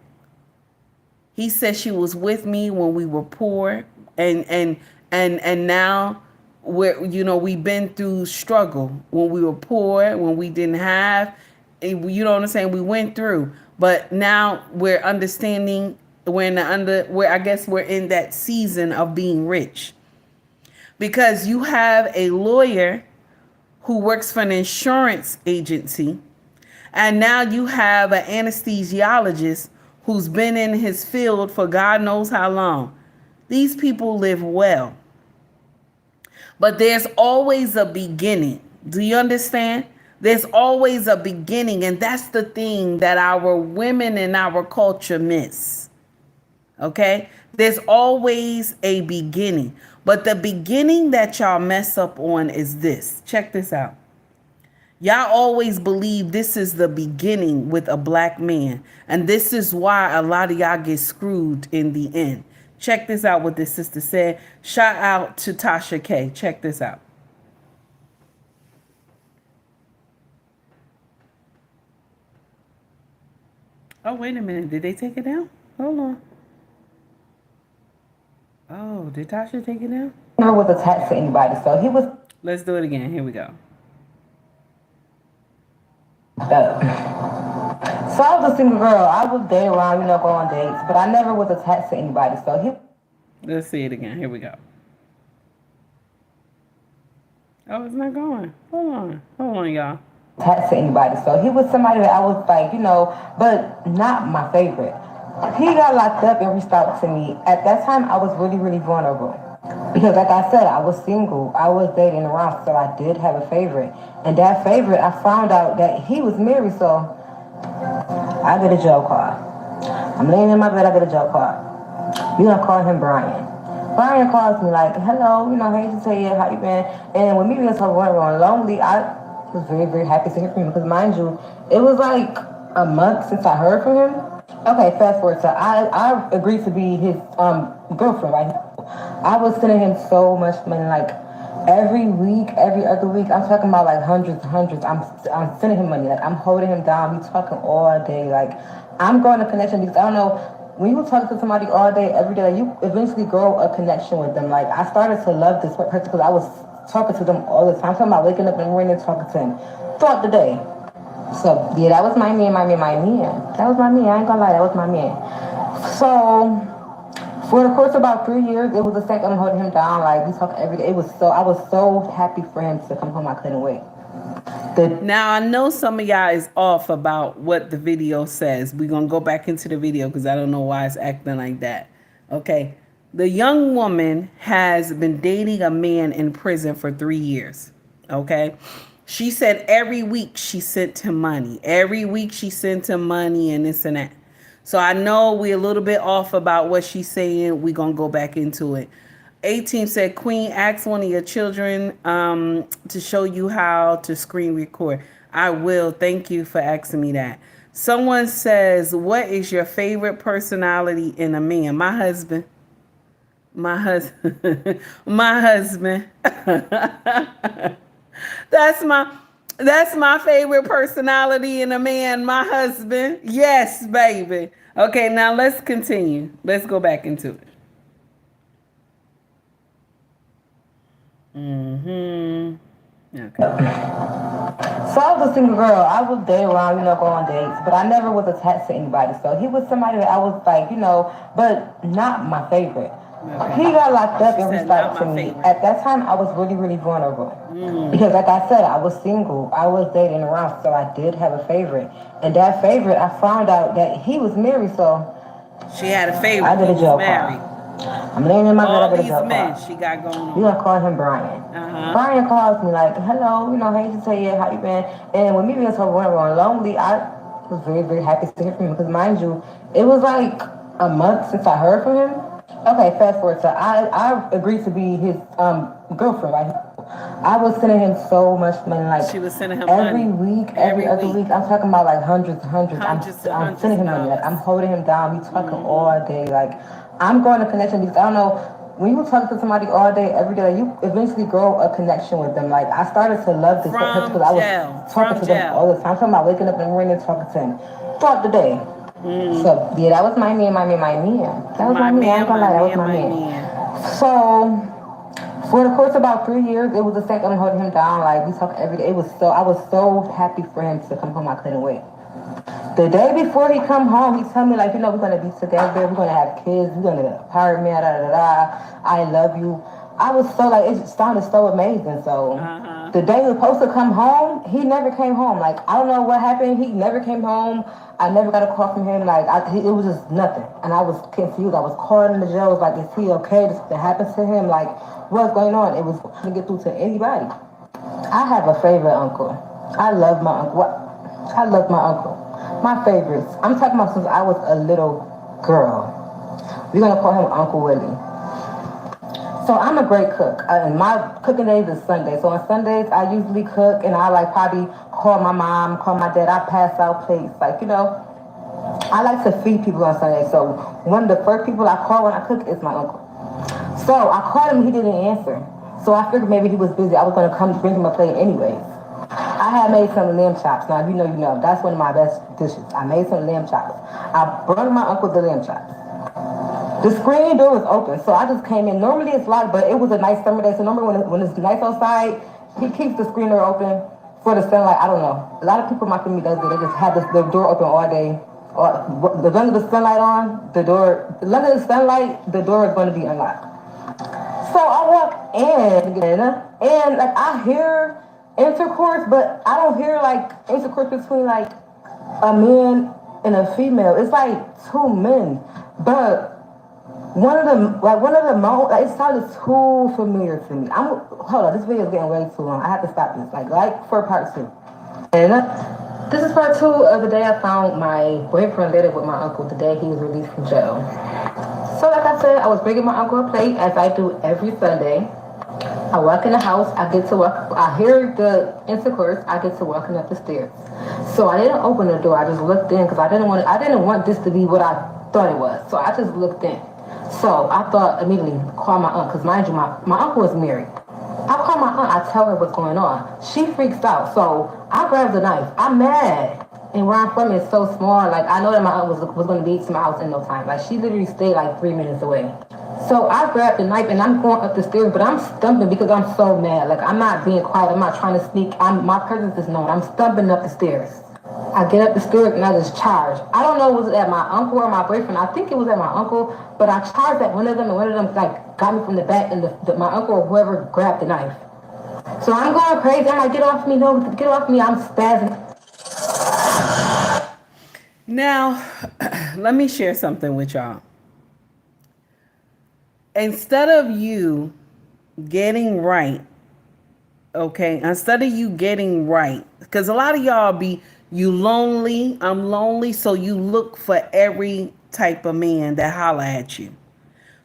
He said she was with me when we were poor. And now we've been through struggle when we were poor, when we didn't have, you know what I'm saying? We went through. But now we're understanding, I guess we're in that season of being rich. Because you have a lawyer who works for an insurance agency, and now you have an anesthesiologist who's been in his field for God knows how long. These people live well. But there's always a beginning. Do you understand? There's always a beginning, and that's the thing that our women in our culture miss. Okay? There's always a beginning. But the beginning that y'all mess up on is this. Check this out. Y'all always believe this is the beginning with a black man. And this is why a lot of y'all get screwed in the end. Check this out what this sister said. Shout out to Tasha K. Check this out. Oh, wait a minute. Did they take it down? Hold on. Oh, did Tasha take it down? Never was attached to anybody, so he was. Let's do it again. Here we go. So I was a single girl. I would date around, go on dates, but I never was attached to anybody. So he. Let's see it again. Here we go. Oh, it's not going. Hold on, y'all. Attached to anybody. So he was somebody that I was like, but not my favorite. He got locked up and reached out to me. At that time, I was really, really vulnerable. Because like I said, I was single. I was dating around, so I did have a favorite. And that favorite, I found out that he was married, so I get a jail call. I'm laying in my bed, I get a jail call. We're gonna call him Brian. Brian calls me like, hello, hey to tell you, how you been? And when me being so vulnerable and lonely, I was very, very happy to hear from him. Because mind you, it was like a month since I heard from him. Okay, fast forward. So I agreed to be his girlfriend, right? I was sending him so much money, like every week, every other week. I'm talking about like hundreds. I'm sending him money, like I'm holding him down. We talking all day, like I'm growing a connection because I don't know. When you talk to somebody all day, every day, like, you eventually grow a connection with them. Like I started to love this person because I was talking to them all the time. I'm talking about waking up in the morning and talking to him throughout the day. So yeah, that was my man. That was my man. I ain't gonna lie, that was my man. So for the course of about 3 years, it was the same. I'm holding him down. Like we talk every day. I was so happy for him to come home. I couldn't wait. Now I know some of y'all is off about what the video says. We're gonna go back into the video because I don't know why it's acting like that. Okay, the young woman has been dating a man in prison for 3 years. Okay. She said every week she sent him money. Every week she sent him money and this and that. So I know we're a little bit off about what she's saying. We're going to go back into it. A-Team said, Queen, ask one of your children to show you how to screen record. I will. Thank you for asking me that. Someone says, what is your favorite personality in a man? My husband. My husband. My husband. That's my favorite personality in a man, my husband. Yes, baby. Okay, now let's continue. Let's go back into it. Mm-hmm. Okay. So I was a single girl. I would date around, go on dates, but I never was attached to anybody. So he was somebody that I was like, but not my favorite. Okay. He got locked up She and said, reached not out my to me. favorite. At that time, I was really, really vulnerable. Because like I said, I was single. I was dating around, so I did have a favorite. And that favorite, I found out that he was married, so She had a favorite. I did He a was jail married. call. I'm laying in my bed, I All get a these jail men call. she got going on. We're gonna call him Brian. Brian calls me like, hello, hey to tell you how you been. And when me being so vulnerable and lonely, I was very, very happy to hear from him because mind you, it was like a month since I heard from him. Okay, fast forward. So I agreed to be his girlfriend, right? I was sending him so much money, like She was sending him every money. week, every other week. I'm talking about like hundreds. Hundreds and I'm hundreds sending him of money, like I'm dollars. holding him down. We talking all day, like I'm growing a connection because I don't know. When you talk to somebody all day, every day, like, you eventually grow a connection with them. Like I started to love this person because I was talking to them all the time. I'm talking about waking up in the morning and talking to him throughout the day. So yeah, that was my man. That was my man. I'm gonna lie, that was my man. So for the course of about 3 years, it was the same. I'm holding him down. Like we talk every day. I was so happy for him to come home. I couldn't wait. The day before he come home, he tell me like, we're gonna be together. We're gonna have kids. We're gonna get an apartment. Da da da. I love you. I was so like, it sounded so amazing. So the day he was supposed to come home, he never came home. Like I don't know what happened. He never came home. I never got a call from him. Like it was just nothing. And I was confused. I was calling the jail. I was like, is he okay? This happened to him. Like what's going on? It was to get through to anybody. I have a favorite uncle. I love my uncle. I love my uncle. My favorites. I'm talking about since I was a little girl. We're gonna call him Uncle Willie. So I'm a great cook. And my cooking days is Sunday. So on Sundays I usually cook and I like probably call my mom, call my dad. I pass out plates. Like, I like to feed people on Sunday. So one of the first people I call when I cook is my uncle. So I called him, he didn't answer. So I figured maybe he was busy. I was gonna come bring him a plate anyways. I had made some lamb chops. Now, if you know. That's one of my best dishes. I made some lamb chops. I brought my uncle the lamb chops. The screen door was open, so I just came in. Normally it's locked, but it was a nice summer day. So normally when it's nice outside, he keeps the screen door open for the sunlight. I don't know. A lot of people in my community does it. They just have the door open all day. The longer the sunlight on, the door is going to be unlocked. So I walk in, and like I hear intercourse, but I don't hear like intercourse between like a man and a female. It's like two men, but one of them, like it sounded too familiar to me. Hold on, this video is getting way too long. I have to stop this. Like for part 2. And this is part 2 of the day I found my boyfriend later with my uncle the day he was released from jail. So like I said, I was bringing my uncle a plate as I do every Sunday. I walk in the house, I hear the intercourse, I get to walking up the stairs. So I didn't open the door, I just looked in because I didn't want this to be what I thought it was. So I just looked in. So I thought immediately, call my aunt, because mind you, my uncle is married. I call my aunt, I tell her what's going on. She freaks out, so I grab the knife. I'm mad. And where I'm from is so small, like I know that my aunt was going to be to my house in no time. Like she literally stayed like 3 minutes away. So I grabbed the knife and I'm going up the stairs, but I'm stumbling because I'm so mad. Like I'm not being quiet, I'm not trying to sneak. My presence is known. I'm stumbling up the stairs. I get up the stairs and I just charge. I don't know was it at my uncle or my boyfriend. I think it was at my uncle, but I charged at one of them and one of them like got me from the back and my uncle or whoever grabbed the knife. So I'm going crazy. I'm like, get off me, no, get off me. I'm spazzing. Now, let me share something with y'all. Instead of you getting right, okay, because a lot of y'all you lonely, I'm lonely, so you look for every type of man that holler at you.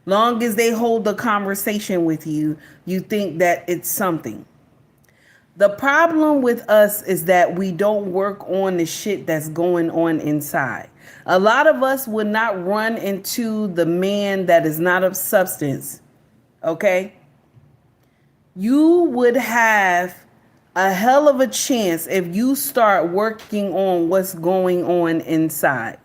Long as they hold a conversation with you, you think that it's something. The problem with us is that we don't work on the shit that's going on inside. A lot of us would not run into the man that is not of substance, okay? You would have a hell of a chance if you start working on what's going on inside.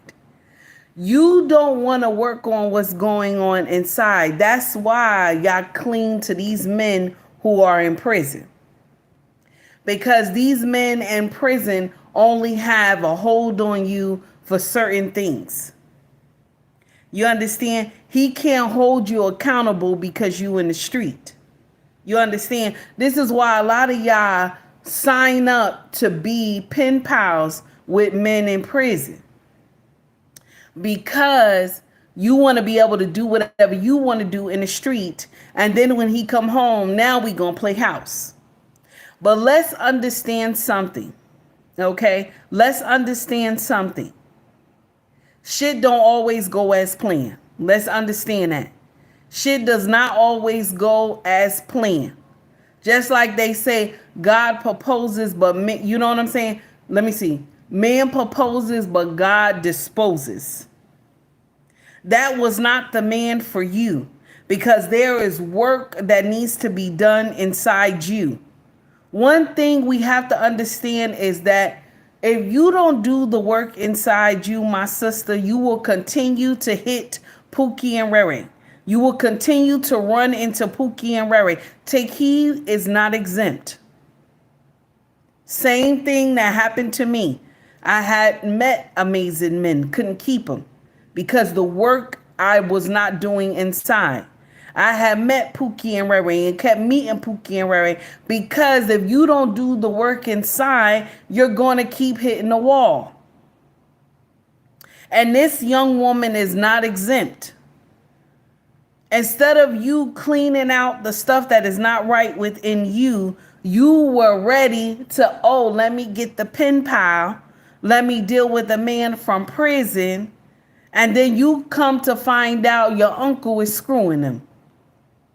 You don't want to work on what's going on inside. That's why y'all cling to these men who are in prison. Because these men in prison only have a hold on you for certain things. You understand? He can't hold you accountable because you in the street. You understand? This is why a lot of y'all sign up to be pen pals with men in prison. Because you want to be able to do whatever you want to do in the street. And then when he come home, now we going to play house. But let's understand something. Okay? Let's understand something. Shit don't always go as planned. Let's understand that. Shit does not always go as planned. Just like they say, God proposes, but men, you know what I'm saying? Let me see. Man proposes, but God disposes. That was not the man for you, because there is work that needs to be done inside you. One thing we have to understand is that if you don't do the work inside you, my sister, you will continue to hit Pookie and Rere. You will continue to run into Pookie and Rere. Take heed is not exempt. Same thing that happened to me. I had met amazing men, couldn't keep them because the work I was not doing inside. I had met Pookie and Rere and kept meeting Pookie and Rere because if you don't do the work inside, you're going to keep hitting the wall. And this young woman is not exempt. Instead of you cleaning out the stuff that is not right within you, you were ready to, oh, let me get the pen pal. Let me deal with a man from prison. And then you come to find out your uncle is screwing him.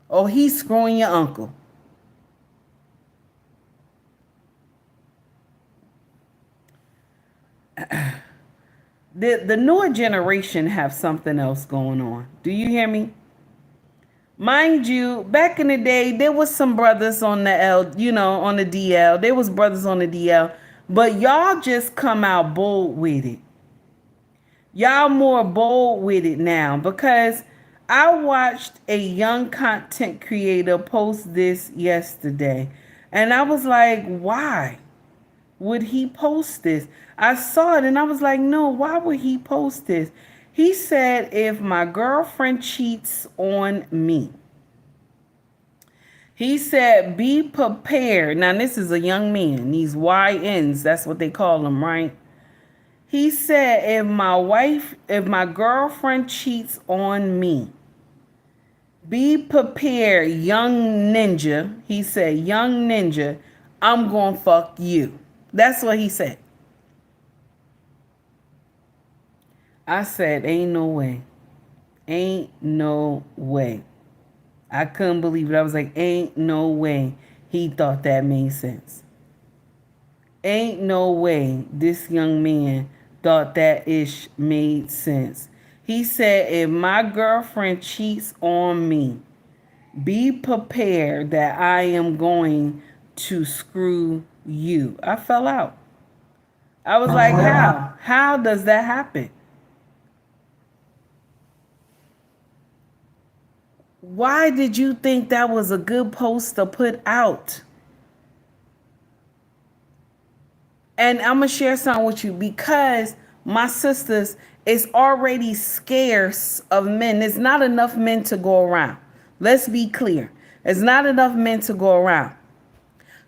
Or he's screwing your uncle. The newer generation have something else going on. Do you hear me? Mind you, back in the day, there was some brothers on the on the DL. There was brothers on the DL. But y'all just come out bold with it. Y'all more bold with it now because I watched a young content creator post this yesterday. And I was like, why would he post this? I saw it and I was like, no, why would he post this? He said, if my girlfriend cheats on me, he said, be prepared. Now, this is a young man. These YNs, that's what they call them, right? He said, if my girlfriend cheats on me, be prepared, young ninja. He said, young ninja, I'm going to fuck you. That's what he said. I said, ain't no way. Ain't no way. I couldn't believe it. I was like, ain't no way he thought that made sense. Ain't no way this young man thought that ish made sense. He said, if my girlfriend cheats on me, be prepared that I am going to screw you. I fell out. I was like, how? How does that happen? Why did you think that was a good post to put out? And I'm going to share something with you because my sisters, it's already scarce of men. There's not enough men to go around. Let's be clear. There's not enough men to go around.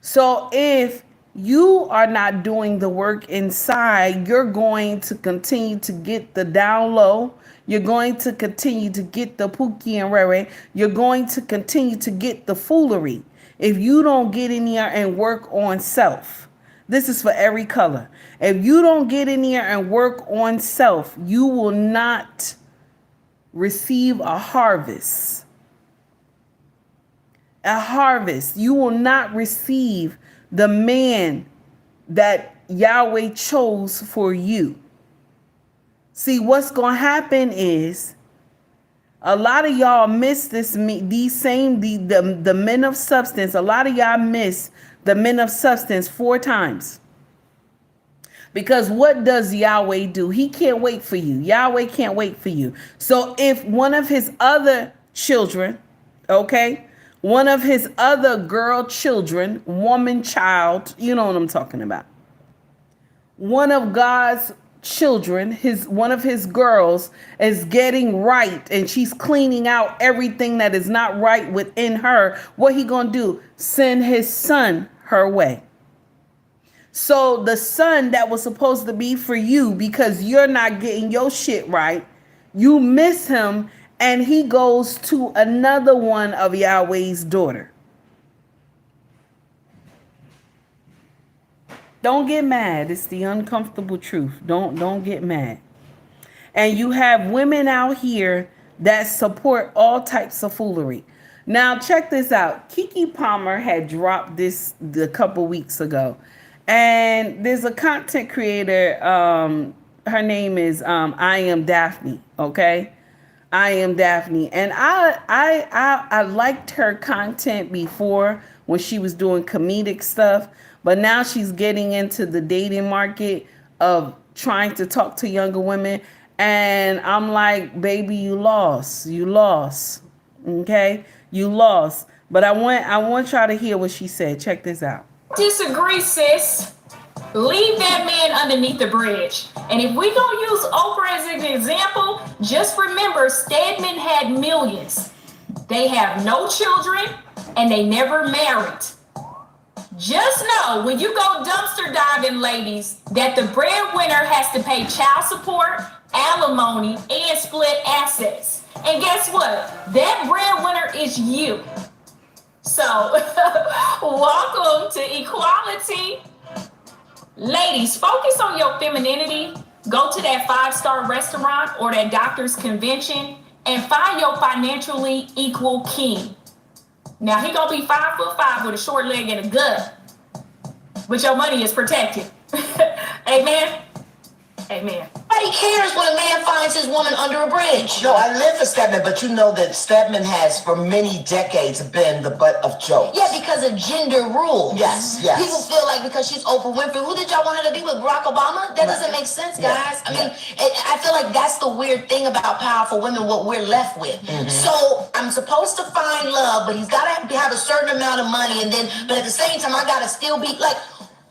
So if you are not doing the work inside, you're going to continue to get the down low. You're going to continue to get the Pookie and Rere. You're going to continue to get the foolery if you don't get in here and work on self. This is for every color. If you don't get in here and work on self, you will not receive a harvest. A harvest. You will not receive the man that Yahweh chose for you. See, what's going to happen is a lot of y'all miss the men of substance. A lot of y'all miss the men of substance 4 times. Because what does Yahweh do? He can't wait for you. Yahweh can't wait for you. So if one of his other children, okay, One of his other girl children, woman child, you know what I'm talking about. One of God's children, one of his girls is getting right, and she's cleaning out everything that is not right within her. What he gonna do? Send his son her way. So the son that was supposed to be for you, because you're not getting your shit right, you miss him, and he goes to another one of Yahweh's daughter. Don't get mad. It's the uncomfortable truth. Don't get mad. And you have women out here that support all types of foolery. Now check this out. Keke Palmer had dropped this a couple weeks ago. And there's a content creator, her name is I Am Daphne, okay? I Am Daphne. And I liked her content before when she was doing comedic stuff, but now she's getting into the dating market of trying to talk to younger women. And I'm like, baby, you lost. You lost. Okay? You lost. But I want y'all to hear what she said. Check this out. Disagree, sis. Leave that man underneath the bridge. And if we gonna use Oprah as an example, just remember Stedman had millions. They have no children and they never married. Just know when you go dumpster diving, ladies, that the breadwinner has to pay child support, alimony, and split assets. And guess what? That breadwinner is you. So, welcome to equality. Ladies, focus on your femininity. Go to that 5-star restaurant or that doctor's convention and find your financially equal king. Now, he gonna be 5'5" with a short leg and a gun, but your money is protected. Amen? Amen. Nobody cares when a man finds his woman under a bridge. No, I live for Stedman, but you know that Stedman has for many decades been the butt of jokes. Yeah, because of gender rules. Yes. People feel like because she's Oprah Winfrey, who did y'all want her to be with, Barack Obama? That doesn't make sense, guys. I mean, I feel like that's the weird thing about powerful women, what we're left with. So I'm supposed to find love, but he's got to have a certain amount of money, but at the same time, I got to still be like,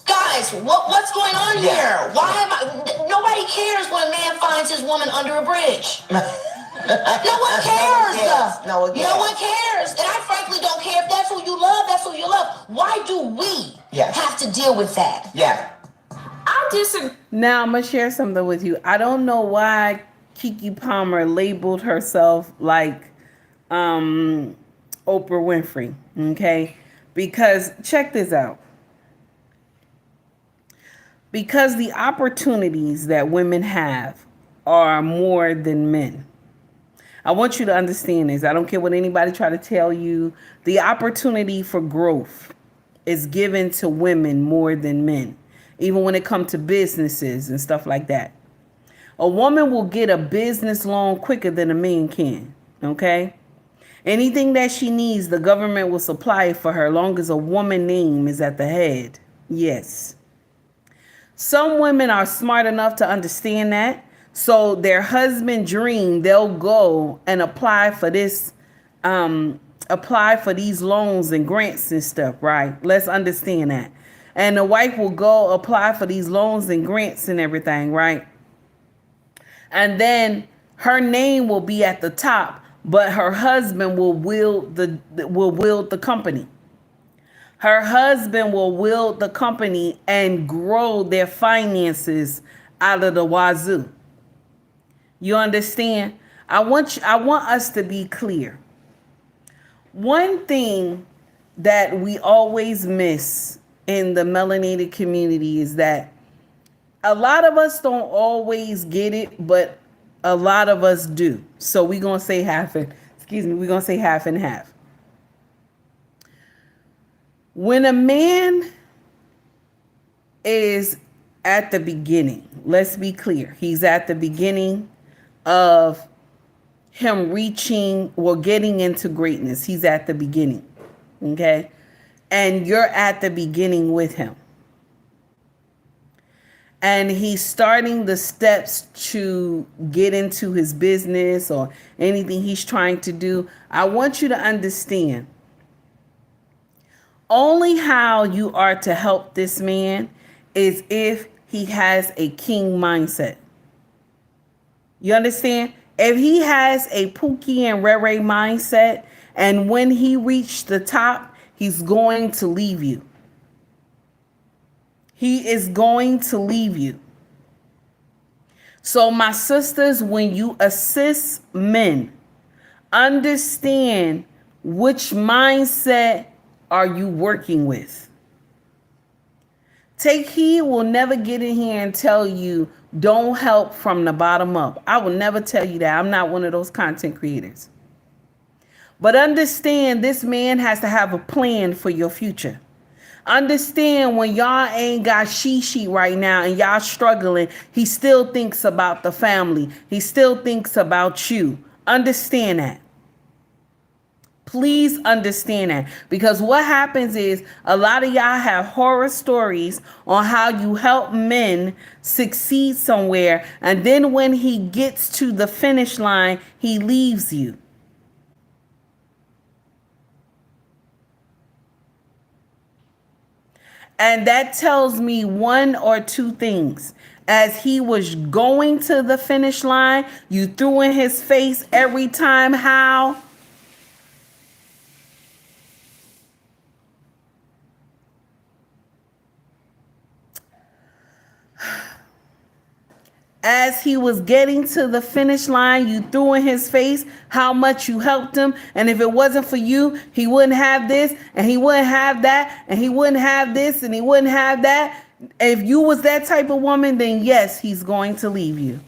guys, what's going on here? Why am I? Nobody cares when a man finds his woman under a bridge. No one cares. No one cares. And I frankly don't care if that's who you love. That's who you love. Why do we have to deal with that? Yeah. I disagree. Now I'm gonna share something with you. I don't know why Keke Palmer labeled herself like Oprah Winfrey. Okay, because check this out. Because the opportunities that women have are more than men. I want you to understand this. I don't care what anybody try to tell you. The opportunity for growth is given to women more than men, even when it comes to businesses and stuff like that. A woman will get a business loan quicker than a man can, okay? Anything that she needs, the government will supply it for her, long as a woman name is at the head. Yes. Some women are smart enough to understand that. So their husband dream, they'll go and apply for this, apply for these loans and grants and stuff, right? Let's understand that. And the wife will go apply for these loans and grants and everything, right? And then her name will be at the top, but her husband will wield the company. Her husband will wield the company and grow their finances out of the wazoo. You understand? I want us to be clear. One thing that we always miss in the melanated community is that a lot of us don't always get it, but a lot of us do. So we're going to say we're going to say half and half. When a man is at the beginning, let's be clear, he's at the beginning of him reaching or getting into greatness. He's at the beginning, okay? And you're at the beginning with him. And he's starting the steps to get into his business or anything he's trying to do. I want you to understand Only how you are to help this man is if he has a king mindset. You understand? If he has a Pookie and Rere mindset, and when he reached the top, he's going to leave you. He is going to leave you. So my sisters, when you assist men, understand which mindset are you working with. Take Heed will never get in here and tell you don't help from the bottom up. I will never tell you that. I'm not one of those content creators. But understand this man has to have a plan for your future. Understand when y'all ain't got she right now and y'all struggling, he still thinks about the family. He still thinks about you. Understand that. Please understand that, because what happens is a lot of y'all have horror stories on how you help men succeed somewhere, and then when he gets to the finish line, he leaves you. And that tells me one or two things. As he was going to the finish line, you threw in his face every time how? As he was getting to the finish line, you threw in his face how much you helped him. And if it wasn't for you, he wouldn't have this, and he wouldn't have that, and he wouldn't have this, and he wouldn't have that. If you was that type of woman, then yes, he's going to leave you.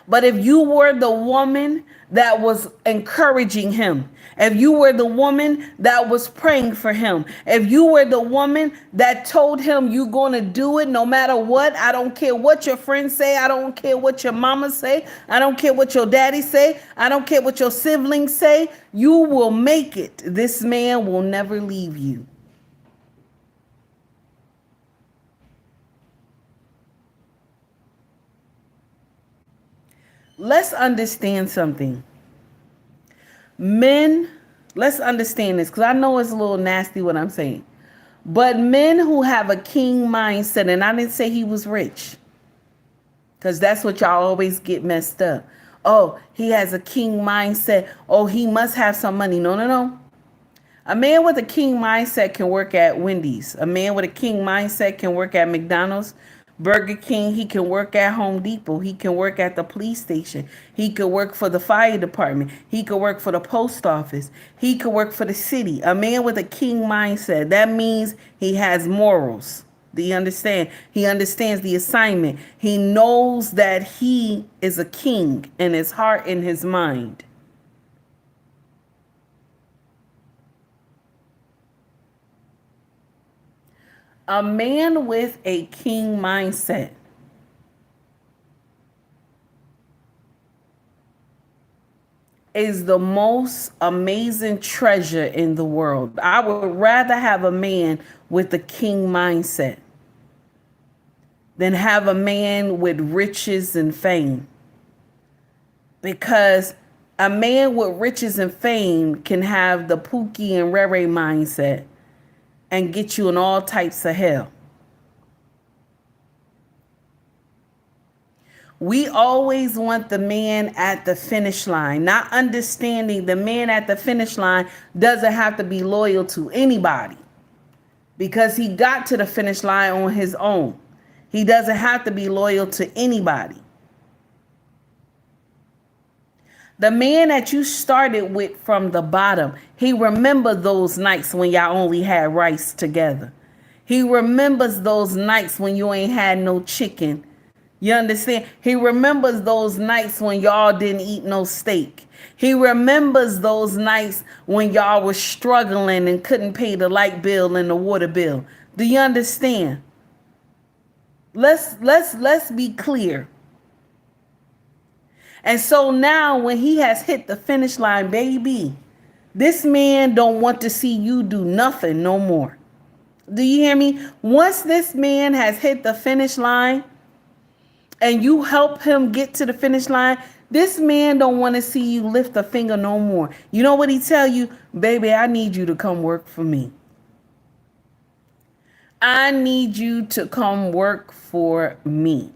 But if you were the woman that was encouraging him, if you were the woman that was praying for him, if you were the woman that told him you're going to do it no matter what, I don't care what your friends say, I don't care what your mama say, I don't care what your daddy say, I don't care what your siblings say, you will make it. This man will never leave you. Let's understand something. Men, let's understand this, because I know it's a little nasty what I'm saying. But men who have a king mindset, and I didn't say he was rich, because that's what y'all always get messed up. Oh, he has a king mindset. Oh, he must have some money. No, no, no. A man with a king mindset can work at Wendy's. A man with a king mindset can work at McDonald's, Burger King. He can work at Home Depot. He can work at the police station. He could work for the fire department. He could work for the post office. He could work for the city. A man with a king mindset, that means he has morals. Do you understand? He understands the assignment. He knows that he is a king in his heart and his mind. A man with a king mindset is the most amazing treasure in the world. I would rather have a man with a king mindset than have a man with riches and fame. Because a man with riches and fame can have the Pookie and Rere mindset and get you in all types of hell. We always want the man at the finish line, not understanding the man at the finish line doesn't have to be loyal to anybody because he got to the finish line on his own. He doesn't have to be loyal to anybody. The man that you started with from the bottom, he remembers those nights when y'all only had rice together. He remembers those nights when you ain't had no chicken. You understand? He remembers those nights when y'all didn't eat no steak. He remembers those nights when y'all was struggling and couldn't pay the light bill and the water bill. Do you understand? Let's be clear. And so now when he has hit the finish line, baby, this man don't want to see you do nothing no more. Do you hear me? Once this man has hit the finish line and you help him get to the finish line, This man don't want to see you lift a finger no more. You know what he tell you? Baby, I need you to come work for me. I need you to come work for me.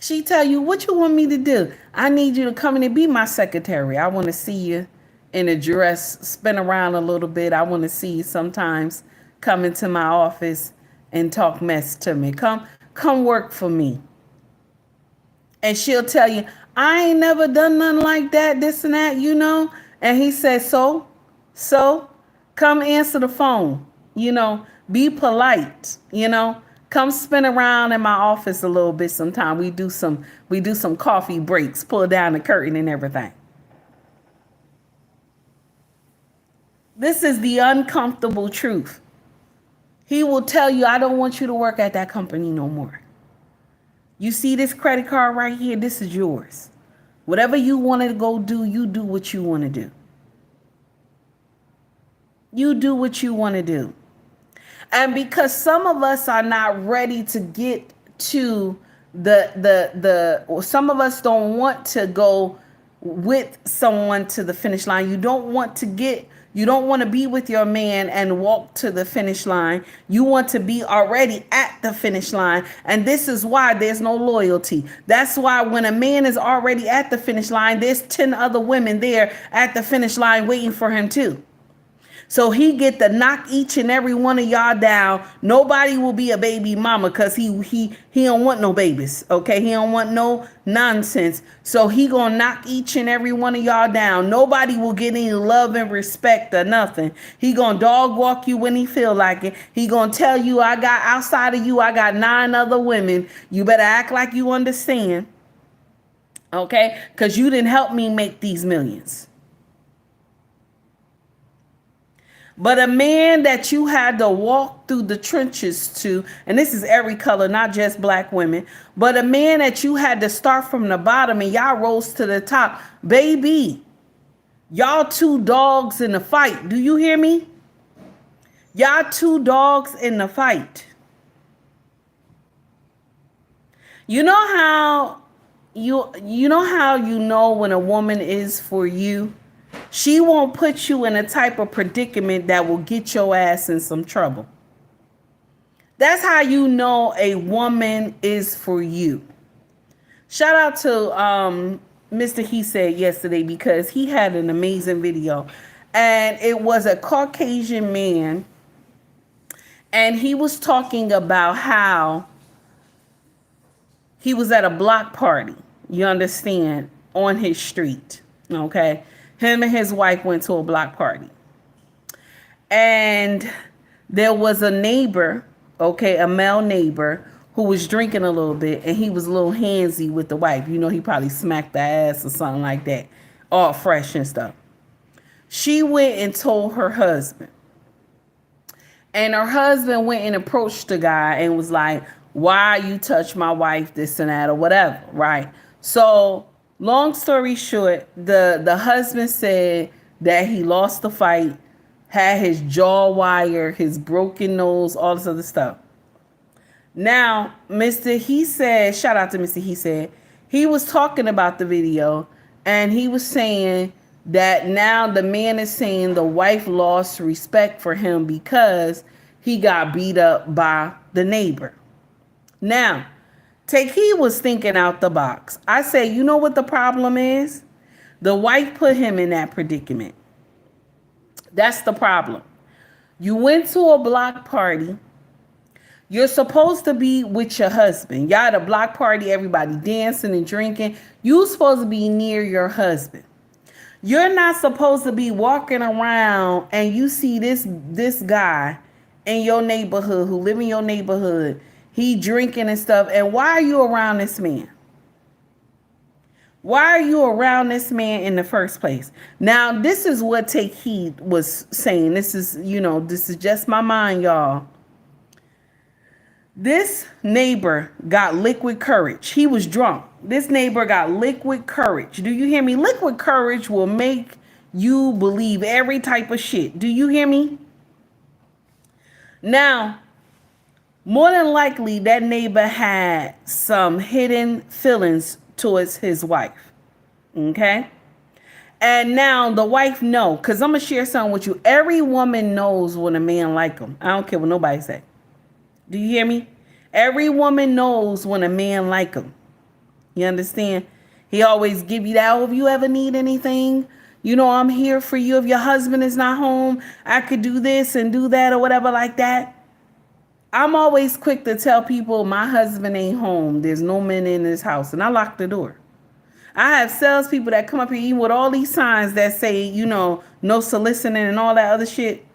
She tell you, what you want me to do? I need you to come in and be my secretary. I want to see you in a dress, spin around a little bit. I want to see you sometimes come into my office and talk mess to me. Come work for me. And she'll tell you, I ain't never done nothing like that, this and that, you know. And he says, so, come answer the phone, you know, be polite, you know. Come spin around in my office a little bit sometime. We do some coffee breaks, pull down the curtain and everything. This is the uncomfortable truth. He will tell you, I don't want you to work at that company no more. You see this credit card right here? This is yours. Whatever you want to go do, you do what you want to do. You do what you want to do. And because some of us are not ready to get to some of us don't want to go with someone to the finish line. You don't want to be with your man and walk to the finish line. You want to be already at the finish line. And this is why there's no loyalty. That's why when a man is already at the finish line, there's 10 other women there at the finish line waiting for him too. So he get to knock each and every one of y'all down. Nobody will be a baby mama because he don't want no babies. Okay, he don't want no nonsense. So he gonna knock each and every one of y'all down. Nobody will get any love and respect or nothing. He gonna dog walk you when he feel like it. He gonna tell you, I got outside of you, I got 9 other women. You better act like you understand. Okay, because you didn't help me make these millions. But a man that you had to walk through the trenches to, and this is every color, not just black women, but a man that you had to start from the bottom and y'all rose to the top. Baby, y'all 2 dogs in the fight. Do you hear me? Y'all 2 dogs in the fight. You know how you know when a woman is for you? She won't put you in a type of predicament that will get your ass in some trouble. That's how you know a woman is for you. Shout out to Mr. He Said yesterday because he had an amazing video. And it was a Caucasian man. And he was talking about how he was at a block party, you understand, on his street, okay? Him and his wife went to a block party. And there was a neighbor, okay, a male neighbor, who was drinking a little bit, and he was a little handsy with the wife. You know, he probably smacked the ass or something like that, all fresh and stuff. She went and told her husband. And her husband went and approached the guy and was like, why you touch my wife, this and that, or whatever, right? So long story short, the husband said that he lost the fight, had his jaw wired, his broken nose, all this other stuff. Now, Mr. He Said, shout out to Mr. He Said, he was talking about the video and he was saying that now the man is saying the wife lost respect for him because he got beat up by the neighbor. Now, Takei was thinking out the box. I say, you know what the problem is? The wife put him in that predicament. That's the problem. You went to a block party. You're supposed to be with your husband. Y'all at a block party, everybody dancing and drinking. You're supposed to be near your husband. You're not supposed to be walking around and you see this guy in your neighborhood who live in your neighborhood. He drinking and stuff. And why are you around this man? Why are you around this man in the first place? Now, this is what Takei was saying. This is, this is just my mind, y'all. This neighbor got liquid courage. He was drunk. This neighbor got liquid courage. Do you hear me? Liquid courage will make you believe every type of shit. Do you hear me? Now, more than likely, that neighbor had some hidden feelings towards his wife. Okay? And now the wife know, because I'm going to share something with you. Every woman knows when a man like them. I don't care what nobody say. Do you hear me? Every woman knows when a man like them. You understand? He always give you that, oh, if you ever need anything, you know, I'm here for you. If your husband is not home, I could do this and do that or whatever like that. I'm always quick to tell people my husband ain't home. There's no men in this house. And I lock the door. I have salespeople that come up here even with all these signs that say, you know, no soliciting and all that other shit.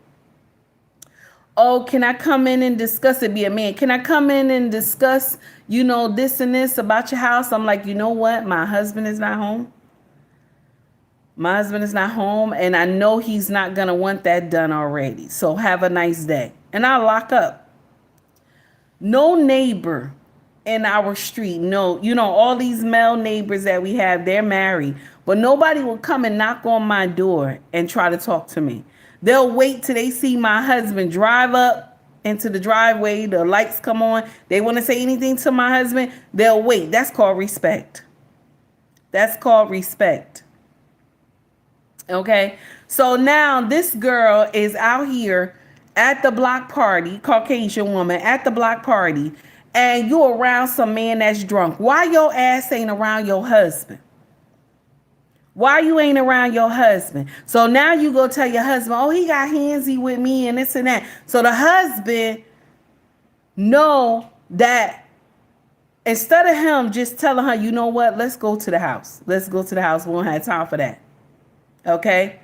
Oh, can I come in and discuss it? Be a man. Can I come in and discuss, you know, this and this about your house? I'm like, you know what? My husband is not home. My husband is not home. And I know he's not going to want that done already. So have a nice day. And I lock up. No neighbor in our street, no, you know, all these male neighbors that we have, they're married, but nobody will come and knock on my door and try to talk to me. They'll wait till they see my husband drive up into the driveway, the lights come on, they want to say anything to my husband, they'll wait. That's called respect. That's called respect. Okay, so now this girl is out here at the block party, Caucasian woman at the block party, and you around some man that's drunk. Why your ass ain't around your husband? Why you ain't around your husband? So now you go tell your husband, oh, he got handsy with me and this and that. So the husband know that instead of him just telling her, you know what, let's go to the house. Let's go to the house. We don't have time for that. Okay?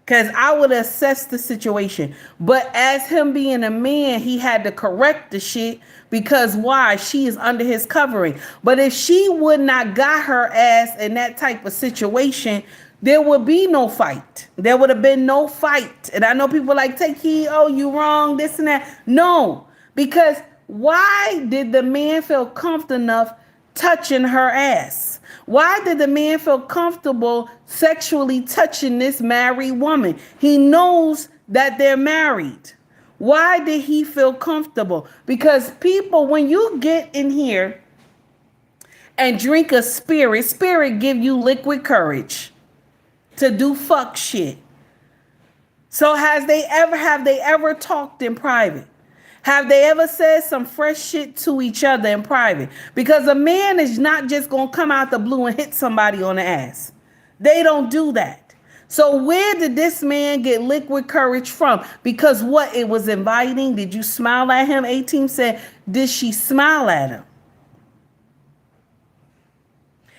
Because I would assess the situation. But as him being a man, he had to correct the shit. Because why? She is under his covering. But if she would not got her ass in that type of situation, there would be no fight. There would have been no fight. And I know people like, take heed, oh, you wrong, this and that. No. Because why did the man feel comfortable enough touching her ass? Why did the man feel comfortable sexually touching this married woman? He knows that they're married. Why did he feel comfortable? Because people, when you get in here and drink a spirit give you liquid courage to do fuck shit. So have they ever talked in private? Have they ever said some fresh shit to each other in private? Because a man is not just going to come out the blue and hit somebody on the ass. They don't do that. So where did this man get liquid courage from? Because what? It was inviting. Did you smile at him? 18 said, did she smile at him?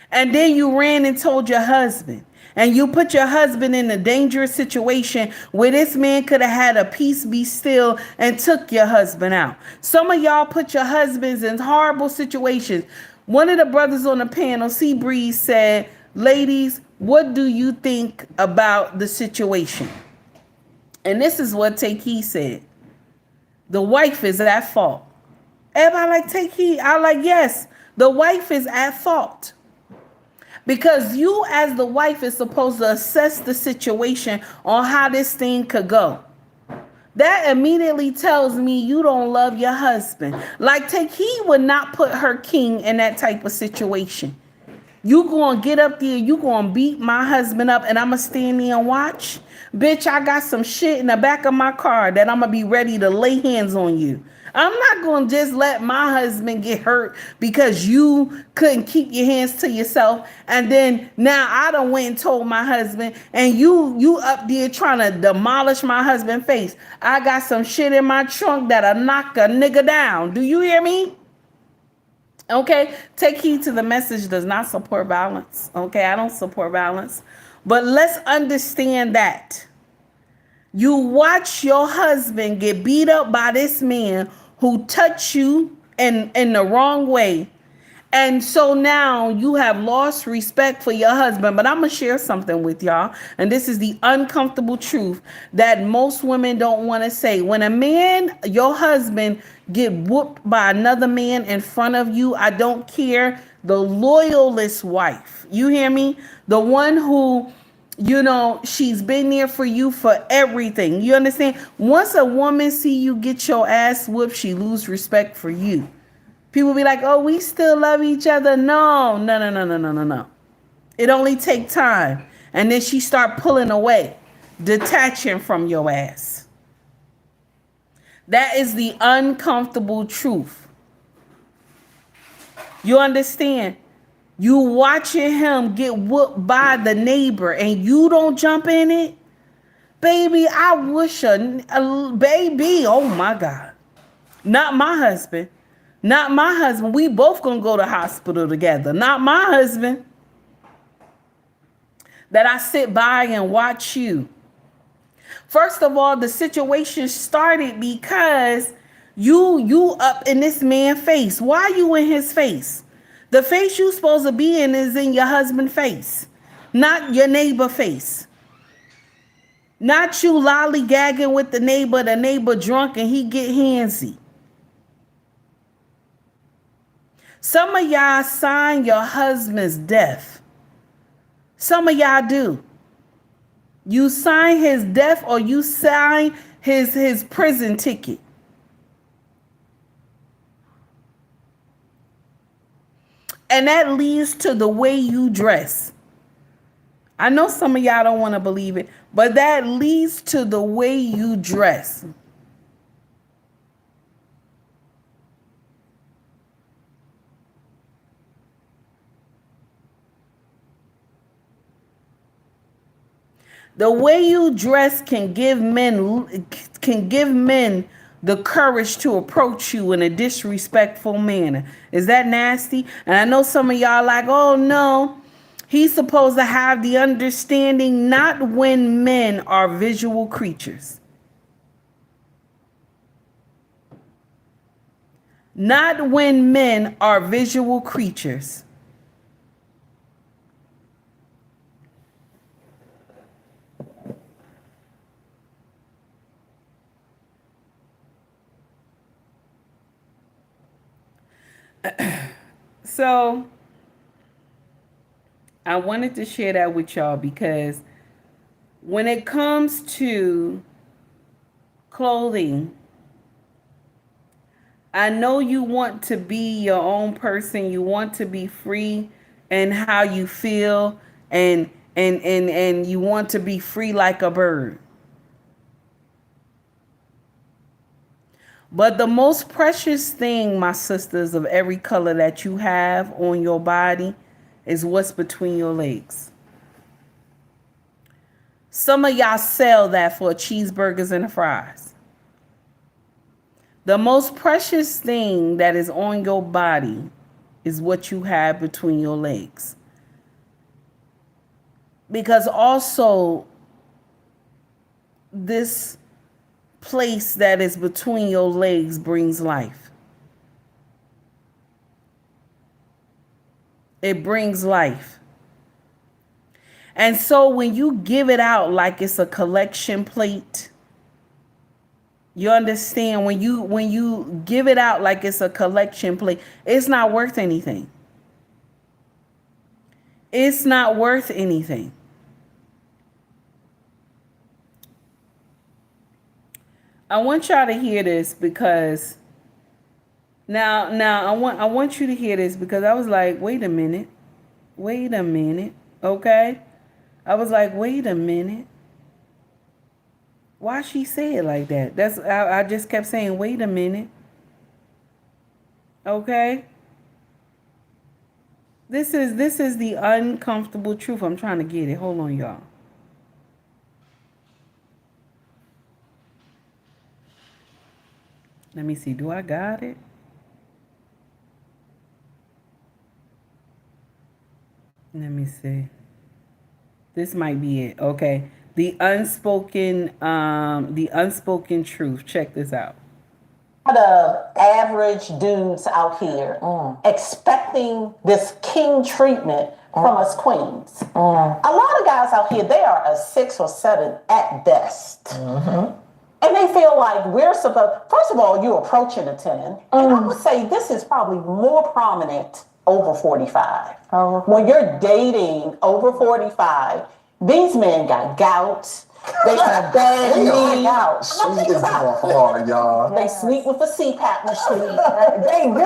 And then you ran and told your husband. And you put your husband in a dangerous situation where this man could have had a peace be still and took your husband out. Some of y'all put your husbands in horrible situations. One of the brothers on the panel, Sea Breeze, said, ladies, what do you think about the situation? And this is what Take Heed said. The wife is at fault. Everybody like, Take Heed. I like, yes, the wife is at fault. Because you as the wife is supposed to assess the situation on how this thing could go. That immediately tells me you don't love your husband. Like Take Heed would not put her king in that type of situation. You gonna get up there, you gonna beat my husband up and I'ma stand there and watch? Bitch, I got some shit in the back of my car that I'ma be ready to lay hands on you. I'm not going to just let my husband get hurt because you couldn't keep your hands to yourself. And then now I done went and told my husband and you up there trying to demolish my husband's face. I got some shit in my trunk that'll knock a nigga down. Do you hear me? Okay. Take heed to the message does not support violence. Okay. I don't support violence. But let's understand that. You watch your husband get beat up by this man who touched you in the wrong way. And so now you have lost respect for your husband. But I'm going to share something with y'all. And this is the uncomfortable truth that most women don't want to say. When a man, your husband, get whooped by another man in front of you, I don't care. The loyalist wife. You hear me? The one who, you know, she's been there for you for everything. You understand? Once a woman see you get your ass whooped, she lose respect for you. People be like, oh, we still love each other. No. It only take time. And then she start pulling away, detaching from your ass. That is the uncomfortable truth. You understand? You watching him get whooped by the neighbor and you don't jump in it? Baby, I wish a baby, oh my God. Not my husband. Not my husband. We both gonna go to hospital together. Not my husband. That I sit by and watch you. First of all, the situation started because you up in this man's face. Why you in his face? The face you supposed to be in is in your husband's face, not your neighbor face. Not you lollygagging with the neighbor drunk and he get handsy. Some of y'all sign your husband's death. Some of y'all do. You sign his death or you sign his prison ticket. And that leads to the way you dress. I know some of y'all don't want to believe it, but that leads to the way you dress. The way you dress can give men the courage to approach you in a disrespectful manner. Is that nasty? And I know some of y'all like, oh no, he's supposed to have the understanding, not when men are visual creatures. Not when men are visual creatures. So I wanted to share that with y'all because when it comes to clothing, I know you want to be your own person. You want to be free in how you feel and you want to be free like a bird. But the most precious thing, my sisters, of every color that you have on your body is what's between your legs. Some of y'all sell that for cheeseburgers and fries. The most precious thing that is on your body is what you have between your legs. Because also, this place that is between your legs brings life. It brings life. And so when you give it out like it's a collection plate, you understand, when you give it out like it's a collection plate, it's not worth anything. It's not worth anything. I want y'all to hear this because now I want you to hear this because I was like, wait a minute, okay? I was like, wait a minute. Why she say it like that? I just kept saying, wait a minute. Okay? This is the uncomfortable truth. I'm trying to get it. Hold on, y'all. Let me see. Do I got it? Let me see. This might be it. Okay. The unspoken truth. Check this out. The average dudes out here expecting this king treatment from us queens. A lot of guys out here, they are a 6 or 7 at best. And they feel like we're supposed, first of all, you're approaching a 10. And I would say this is probably more prominent over 45. When you're dating over 45, these men got gout, They beg me out. She is going hard, y'all. They sleep with a CPAP machine. They do.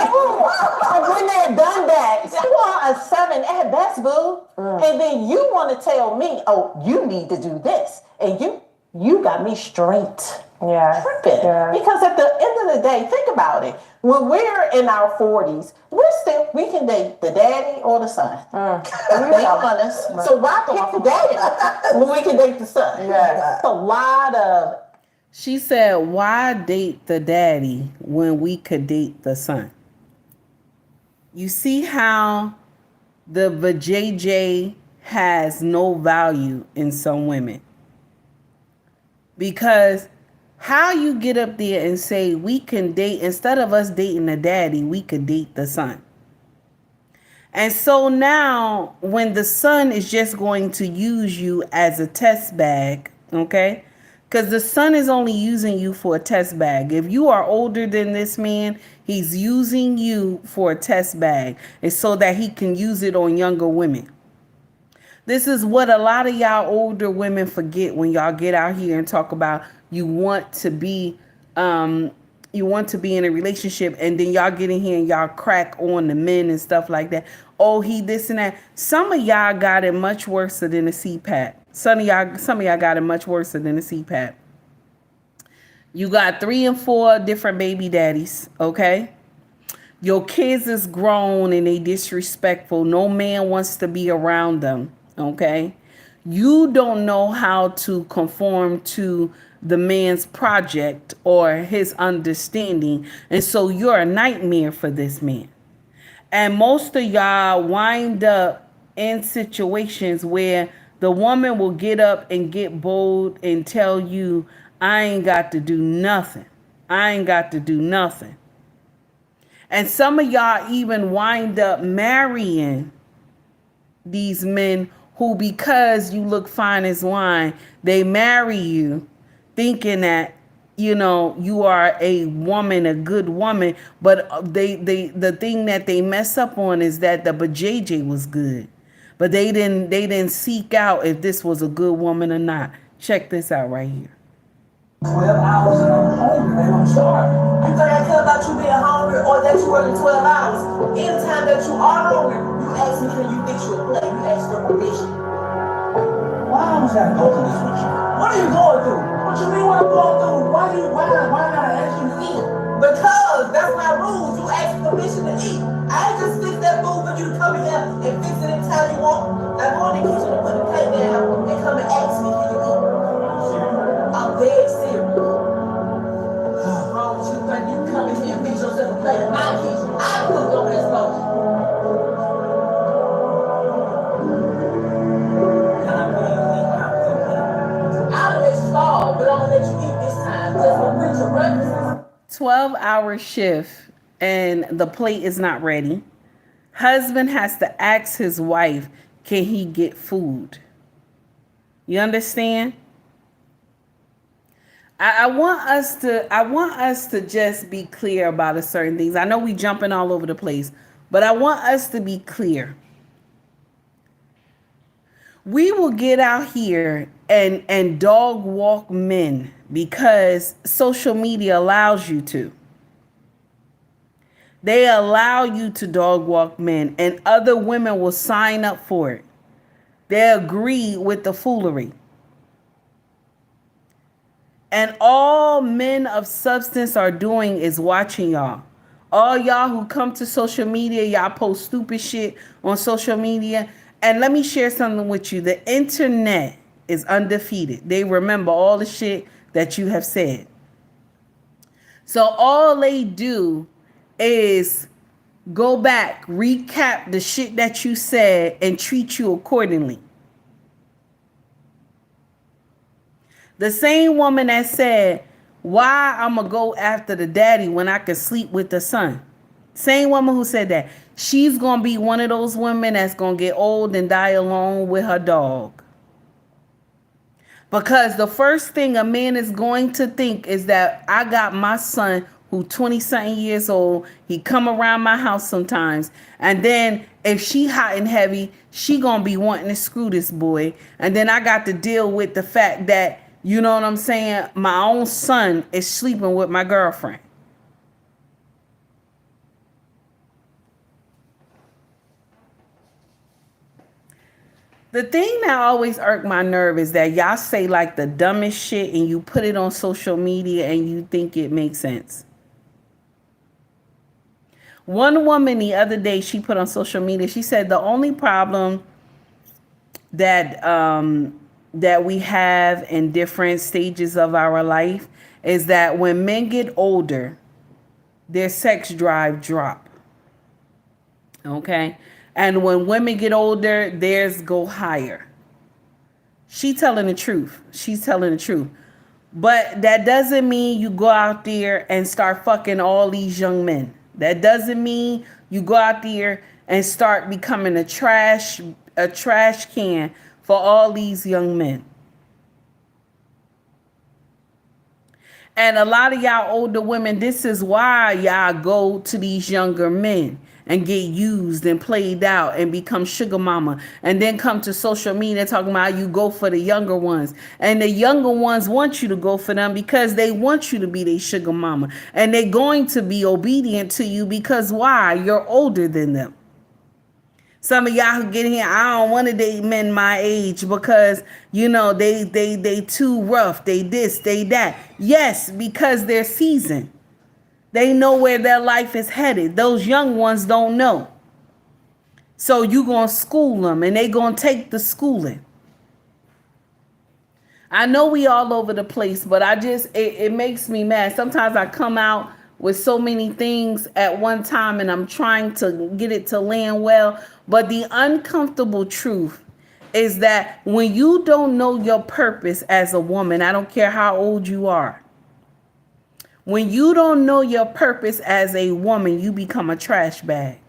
And when they're done that, you want a 7 at best, boo. And then you want to tell me, oh, you need to do this. And you got me straight. Yeah. Tripping. Yeah. Because at the end of the day, think about it. When we're in our 40s, we can date the daddy or the son. Be honest. So why pick the daddy when we can date the son? Yeah. It's a lot of. She said, why date the daddy when we could date the son? You see how the vajayjay has no value in some women. Because how you get up there and say we can date, instead of us dating the daddy, we could date the son. And so now when the son is just going to use you as a test bag, okay? Because the son is only using you for a test bag. If you are older than this man, he's using you for a test bag. It's so that he can use it on younger women. This is what a lot of y'all older women forget when y'all get out here and talk about you want to be in a relationship, and then y'all get in here and y'all crack on the men and stuff like that. Oh, he this and that. Some of y'all got it much worse than a CPAP. Some of y'all got it much worse than a CPAP. You got 3 and 4 different baby daddies, okay? Your kids is grown and they disrespectful. No man wants to be around them, okay? You don't know how to conform to the man's project or his understanding. And so you're a nightmare for this man. And most of y'all wind up in situations where the woman will get up and get bold and tell you, I ain't got to do nothing. I ain't got to do nothing. And some of y'all even wind up marrying these men who, because you look fine as wine, they marry you thinking that, you know, you are a woman, a good woman. But the thing that they mess up on is that the vajayjay was good. But they didn't seek out if this was a good woman or not. Check this out right here. 12 hours and I'm hungry, man. I'm starving. You think I care about you being hungry or that you working 12 hours? Anytime that you are hungry, you ask me, can you fix your plate? You ask for permission. Why was I go through this with you? What are you going through? What you mean what I'm going through? Why not ask you to eat? Because that's my rules. You ask permission to eat. I ain't just fix that food for you to come here and fix it anytime you want. Now go in the kitchen and put the plate down and come and ask me, can you eat? I'm dead serious. What's wrong with you? Think you come in here and fix yourself a plate in my kitchen? I cooked on this boat. I'll let you fall, but I'm gonna let you eat this time. Just for picture breakfast. 12-hour shift and the plate is not ready. Husband has to ask his wife, can he get food? You understand? I want us to just be clear about a certain things. I know we jumping all over the place, but I want us to be clear. We will get out here and dog walk men because social media allows you to. They allow you to dog walk men, and other women will sign up for it. They agree with the foolery. And all men of substance are doing is watching y'all. All y'all who come to social media, y'all post stupid shit on social media. And let me share something with you. The internet is undefeated. They remember all the shit that you have said. So all they do is go back, recap the shit that you said, and treat you accordingly. The same woman that said, why I'm going to go after the daddy when I can sleep with the son. Same woman who said that. She's going to be one of those women that's going to get old and die alone with her dog. Because the first thing a man is going to think is that I got my son who 20-something years old. He come around my house sometimes. And then if she hot and heavy, she going to be wanting to screw this boy. And then I got to deal with the fact that You know what I'm saying? My own son is sleeping with my girlfriend. The thing that always irked my nerve is that y'all say like the dumbest shit and you put it on social media and you think it makes sense. One woman the other day, she put on social media, she said the only problem that that we have in different stages of our life is that when men get older, their sex drive drop. Okay? And when women get older, theirs go higher. She telling the truth. She's telling the truth. But that doesn't mean you go out there and start fucking all these young men. That doesn't mean you go out there and start becoming a trash can for all these young men. And a lot of y'all older women, this is why y'all go to these younger men and get used and played out and become sugar mama, and then come to social media talking about you go for the younger ones. And the younger ones want you to go for them because they want you to be their sugar mama. And they're going to be obedient to you because why? You're older than them. Some of y'all who get here, I don't want to date men my age because, you know, they too rough. They this, they that. Yes, because they're seasoned. They know where their life is headed. Those young ones don't know. So you going to school them and they going to take the schooling. I know we all over the place, but it makes me mad. Sometimes I come out with so many things at one time and I'm trying to get it to land well. But the uncomfortable truth is that when you don't know your purpose as a woman, I don't care how old you are. When you don't know your purpose as a woman, you become a trash bag.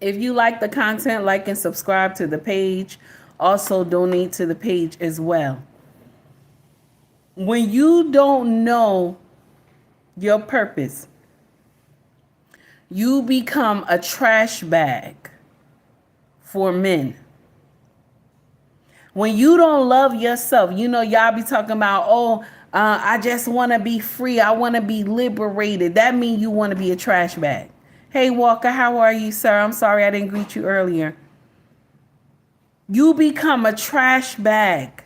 If you like the content, like and subscribe to the page. Also donate to the page as well. When you don't know your purpose, you become a trash bag for men. When you don't love yourself, you know, y'all be talking about, I just want to be free. I want to be liberated. That means you want to be a trash bag. Hey, Walker, how are you, sir? I'm sorry I didn't greet you earlier. You become a trash bag.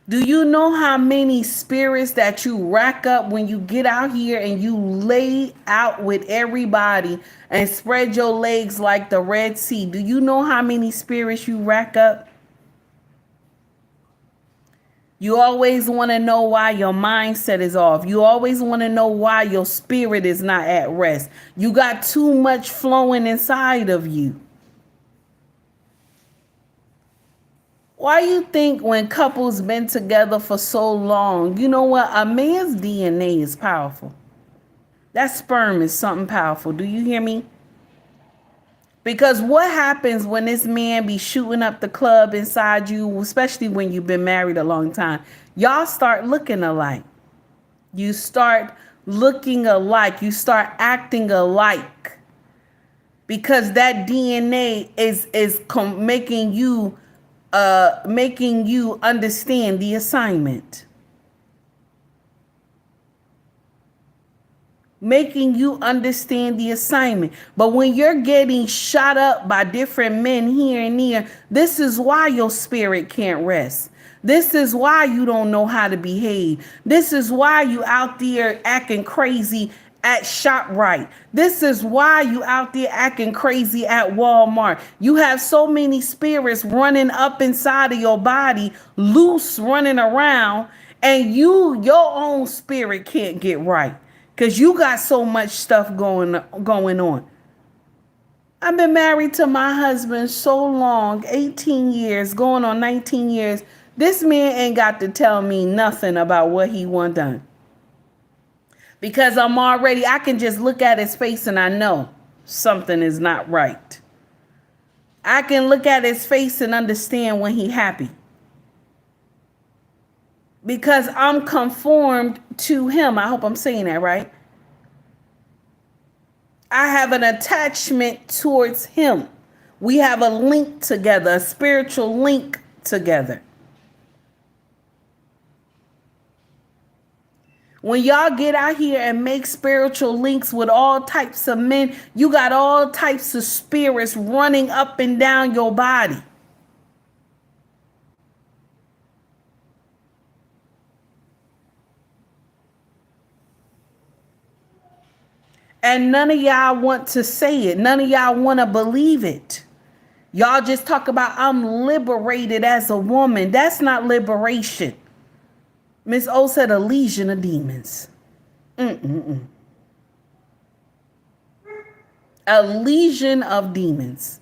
Do you know how many spirits that you rack up when you get out here and you lay out with everybody and spread your legs like the Red Sea? Do you know how many spirits you rack up? You always want to know why your mindset is off. You always want to know why your spirit is not at rest. You got too much flowing inside of you. Why you think when couples been together for so long, you know what? A man's DNA is powerful. That sperm is something powerful. Do you hear me? Because what happens when this man be shooting up the club inside you, especially when you've been married a long time? Y'all start looking alike. You start looking alike. You start acting alike. Because that DNA is making you understand the assignment. Making you understand the assignment. But when you're getting shot up by different men here and there, this is why your spirit can't rest. This is why you don't know how to behave. This is why you out there acting crazy at ShopRite. This is why you out there acting crazy at Walmart. You have so many spirits running up inside of your body, loose, running around, and your own spirit can't get right because you got so much stuff going on. I've been married to my husband so long, 18 years, going on 19 years. This man ain't got to tell me nothing about what he want done. Because I can just look at his face and I know something is not right. I can look at his face and understand when he's happy. because I'm conformed to him. I hope I'm saying that right. I have an attachment towards him. We have a link together, a spiritual link together. When y'all get out here and make spiritual links with all types of men, you got all types of spirits running up and down your body. And none of y'all want to say it. None of y'all want to believe it. Y'all just talk about, I'm liberated as a woman. That's not liberation. Miss O said a legion of demons. A legion of demons.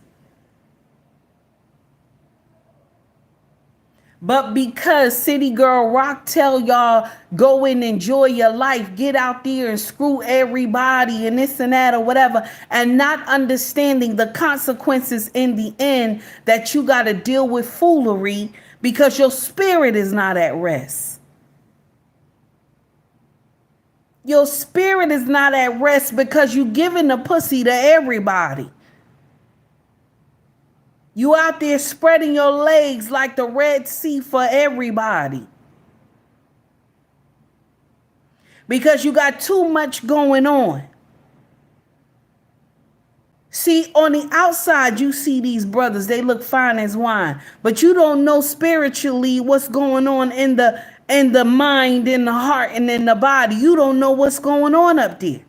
But because City Girl Rock tell y'all, go and enjoy your life, get out there and screw everybody and this and that or whatever, and not understanding the consequences in the end that you got to deal with foolery because your spirit is not at rest. Your spirit is not at rest because you giving the pussy to everybody. You out there spreading your legs like the Red Sea for everybody. Because you got too much going on. See, on the outside, you see these brothers, they look fine as wine. But you don't know spiritually what's going on in the mind, in the heart, and in the body. You don't know what's going on up there.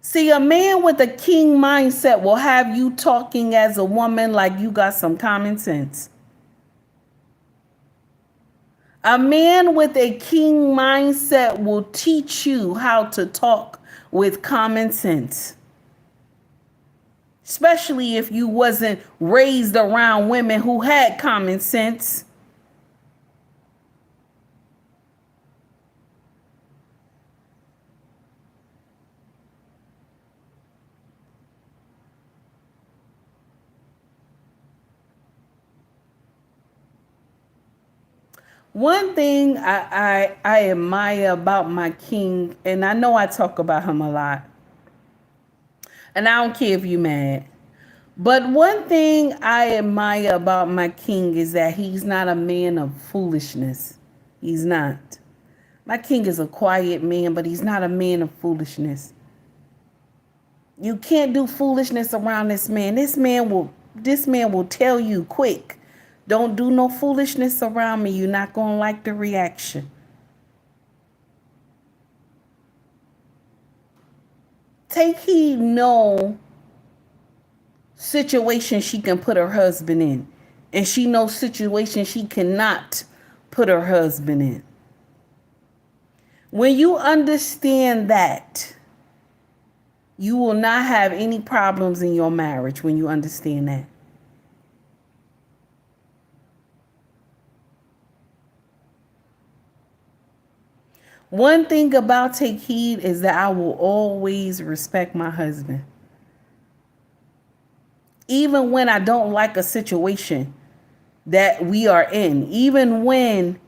See, a man with a king mindset will have you talking as a woman like you got some common sense. A man with a king mindset will teach you how to talk with common sense. Especially if you wasn't raised around women who had common sense. One thing I admire about my king, and I know I talk about him a lot, and I don't care if you mad, but one thing I admire about my king is that he's not a man of foolishness. He's not. My king is a quiet man, but he's not a man of foolishness. You can't do foolishness around this man. This man will tell you quick. Don't do no foolishness around me. You're not going to like the reaction. Take heed no situation she can put her husband in. And she knows situations she cannot put her husband in. When you understand that, you will not have any problems in your marriage when you understand that. One thing about take heed is that I will always respect my husband. Even when I don't like a situation that we are in, even when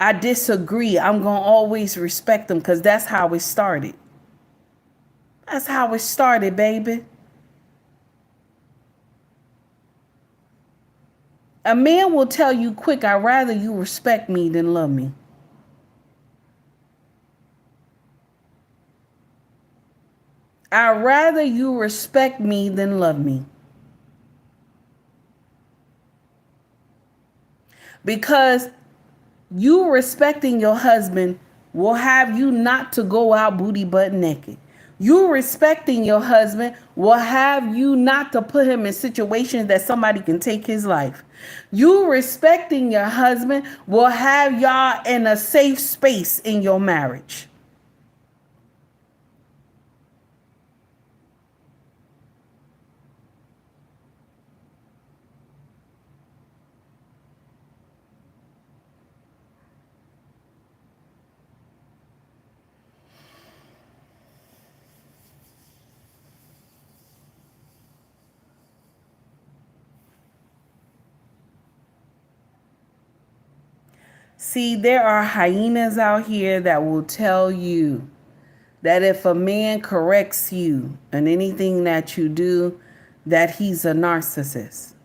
I disagree, I'm going to always respect him because that's how it started. That's how it started, baby. A man will tell you quick, I'd rather you respect me than love me. I'd rather you respect me than love me. Because you respecting your husband will have you not to go out booty butt naked. You respecting your husband will have you not to put him in situations that somebody can take his life. You respecting your husband will have y'all in a safe space in your marriage. See, there are hyenas out here that will tell you that if a man corrects you in anything that you do, that he's a narcissist.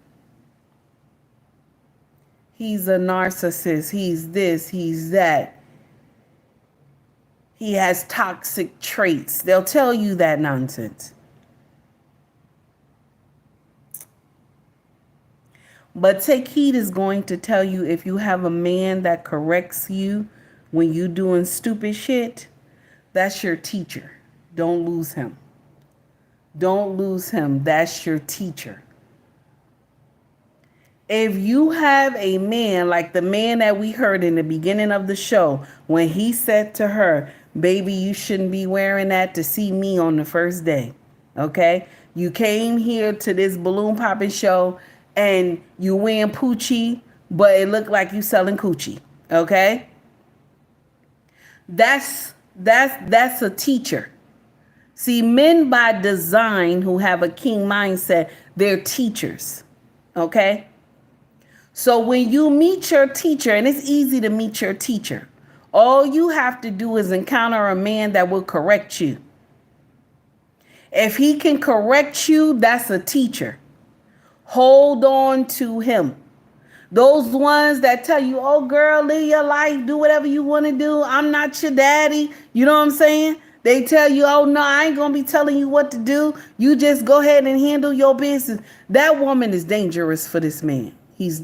He's a narcissist. He's this, he's that. He has toxic traits. They'll tell you that nonsense. But Take Heed is going to tell you, if you have a man that corrects you when you doing stupid shit, that's your teacher. Don't lose him. Don't lose him. That's your teacher. If you have a man like the man that we heard in the beginning of the show, when he said to her, baby, you shouldn't be wearing that to see me on the first day. Okay? You came here to this balloon popping show and you wearing Poochie, but it looked like you selling coochie. Okay? That's a teacher. See, men by design who have a king mindset, they're teachers. Okay? So when you meet your teacher, and it's easy to meet your teacher, all you have to do is encounter a man that will correct you. If he can correct you, that's a teacher. Hold on to him. Those ones that tell you, oh girl, live your life, do whatever you want to do. I'm not your daddy. You know what I'm saying? They tell you, oh no, I ain't going to be telling you what to do. You just go ahead and handle your business. That woman is dangerous for this man. She's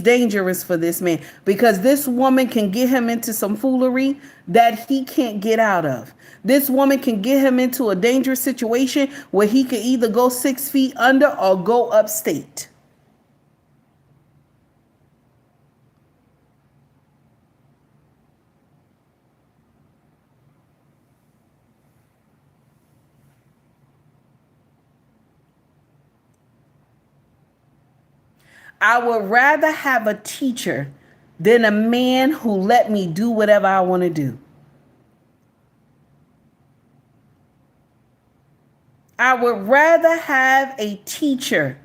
dangerous for this man, because this woman can get him into some foolery that he can't get out of. This woman can get him into a dangerous situation where he can either go 6 feet under or go upstate. I would rather have a teacher than a man who let me do whatever I want to do. I would rather have a teacher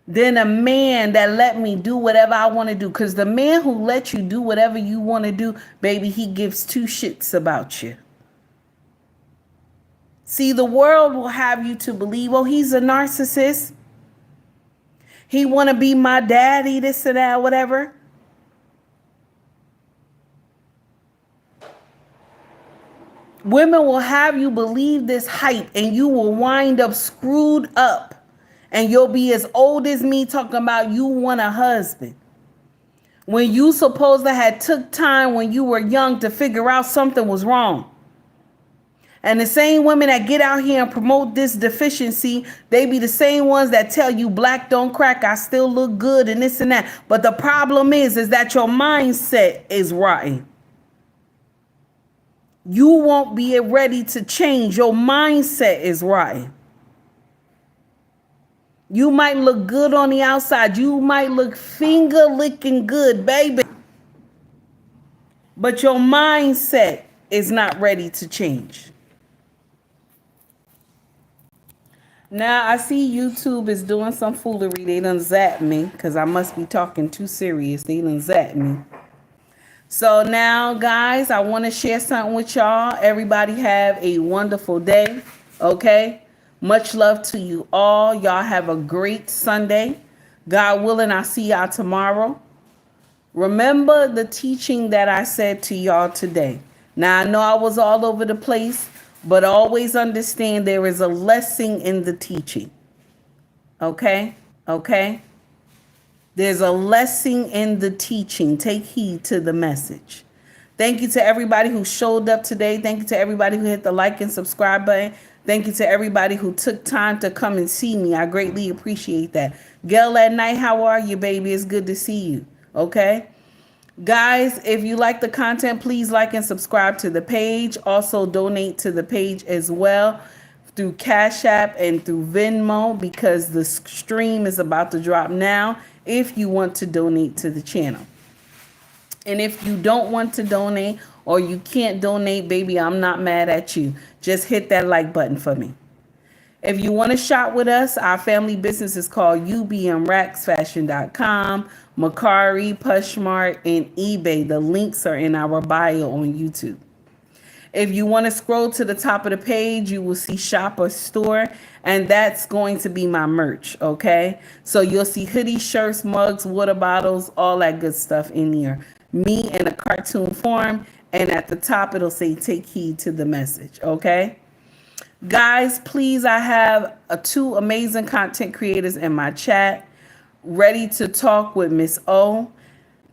than a man that let me do whatever I want to do. Because the man who lets you do whatever you want to do, baby, he gives two shits about you. See, the world will have you to believe, oh, he's a narcissist. He want to be my daddy, this and that, whatever. Women will have you believe this hype, and you will wind up screwed up. And you'll be as old as me talking about you want a husband. When you supposed to have took time when you were young to figure out something was wrong. And the same women that get out here and promote this deficiency, they be the same ones that tell you black don't crack, I still look good and this and that. But the problem is that your mindset is rotten. You won't be ready to change. Your mindset is rotten. You might look good on the outside. You might look finger licking good, baby. But your mindset is not ready to change. Now, I see YouTube is doing some foolery. They done zapped me because I must be talking too serious. They done zapped me. So now, guys, I want to share something with y'all. Everybody have a wonderful day, okay? Much love to you all. Y'all have a great Sunday. God willing, I'll see y'all tomorrow. Remember the teaching that I said to y'all today. Now, I know I was all over the place, but always understand there is a lesson in the teaching. Okay? Okay? There's a lesson in the teaching. Take heed to the message. Thank you to everybody who showed up today. Thank you to everybody who hit the like and subscribe button. Thank you to everybody who took time to come and see me. I greatly appreciate that. Gail at night, how are you, baby? It's good to see you. Okay? Guys, if you like the content, please like and subscribe to the page. Also donate to the page as well through Cash App and through Venmo, because the stream is about to drop now if you want to donate to the channel. And if you don't want to donate or you can't donate, baby, I'm not mad at you. Just hit that like button for me. If you want to shop with us, our family business is called ubmracksfashion.com, Mercari, POSHMARK, and eBay. The links are in our bio on YouTube. If you want to scroll to the top of the page, you will see shop or store, and that's going to be my merch, okay? So you'll see hoodies, shirts, mugs, water bottles, all that good stuff in here. Me in a cartoon form, and at the top it'll say take heed to the message, okay? Guys, please, I have two amazing content creators in my chat ready to talk with Miss O.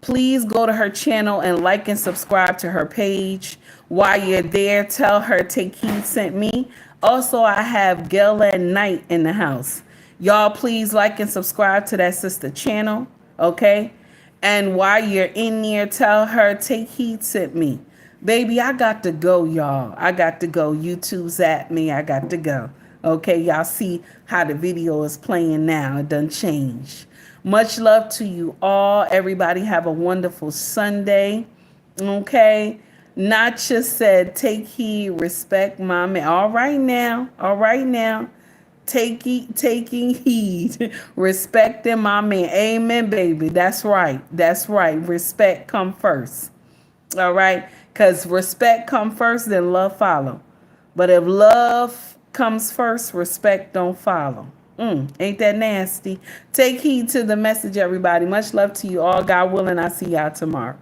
Please go to her channel and like and subscribe to her page. While you're there, tell her Take Heed sent me. Also, I have Gala Knight in the house. Y'all, please like and subscribe to that sister channel, okay? And while you're in there, tell her Take Heed sent me. Baby, I got to go, y'all. I got to go. YouTube's at me. I got to go. Okay, y'all see how the video is playing now. It done changed. Much love to you all. Everybody have a wonderful Sunday. Okay. Nacha said, take heed, respect my man. All right now. All right now. Taking heed, respecting my man. Amen, baby. That's right. That's right. Respect come first. All right. Because respect come first, then love follow. But if love comes first, respect don't follow. Ain't that nasty? Take heed to the message, everybody. Much love to you all. God willing, I'll see y'all tomorrow.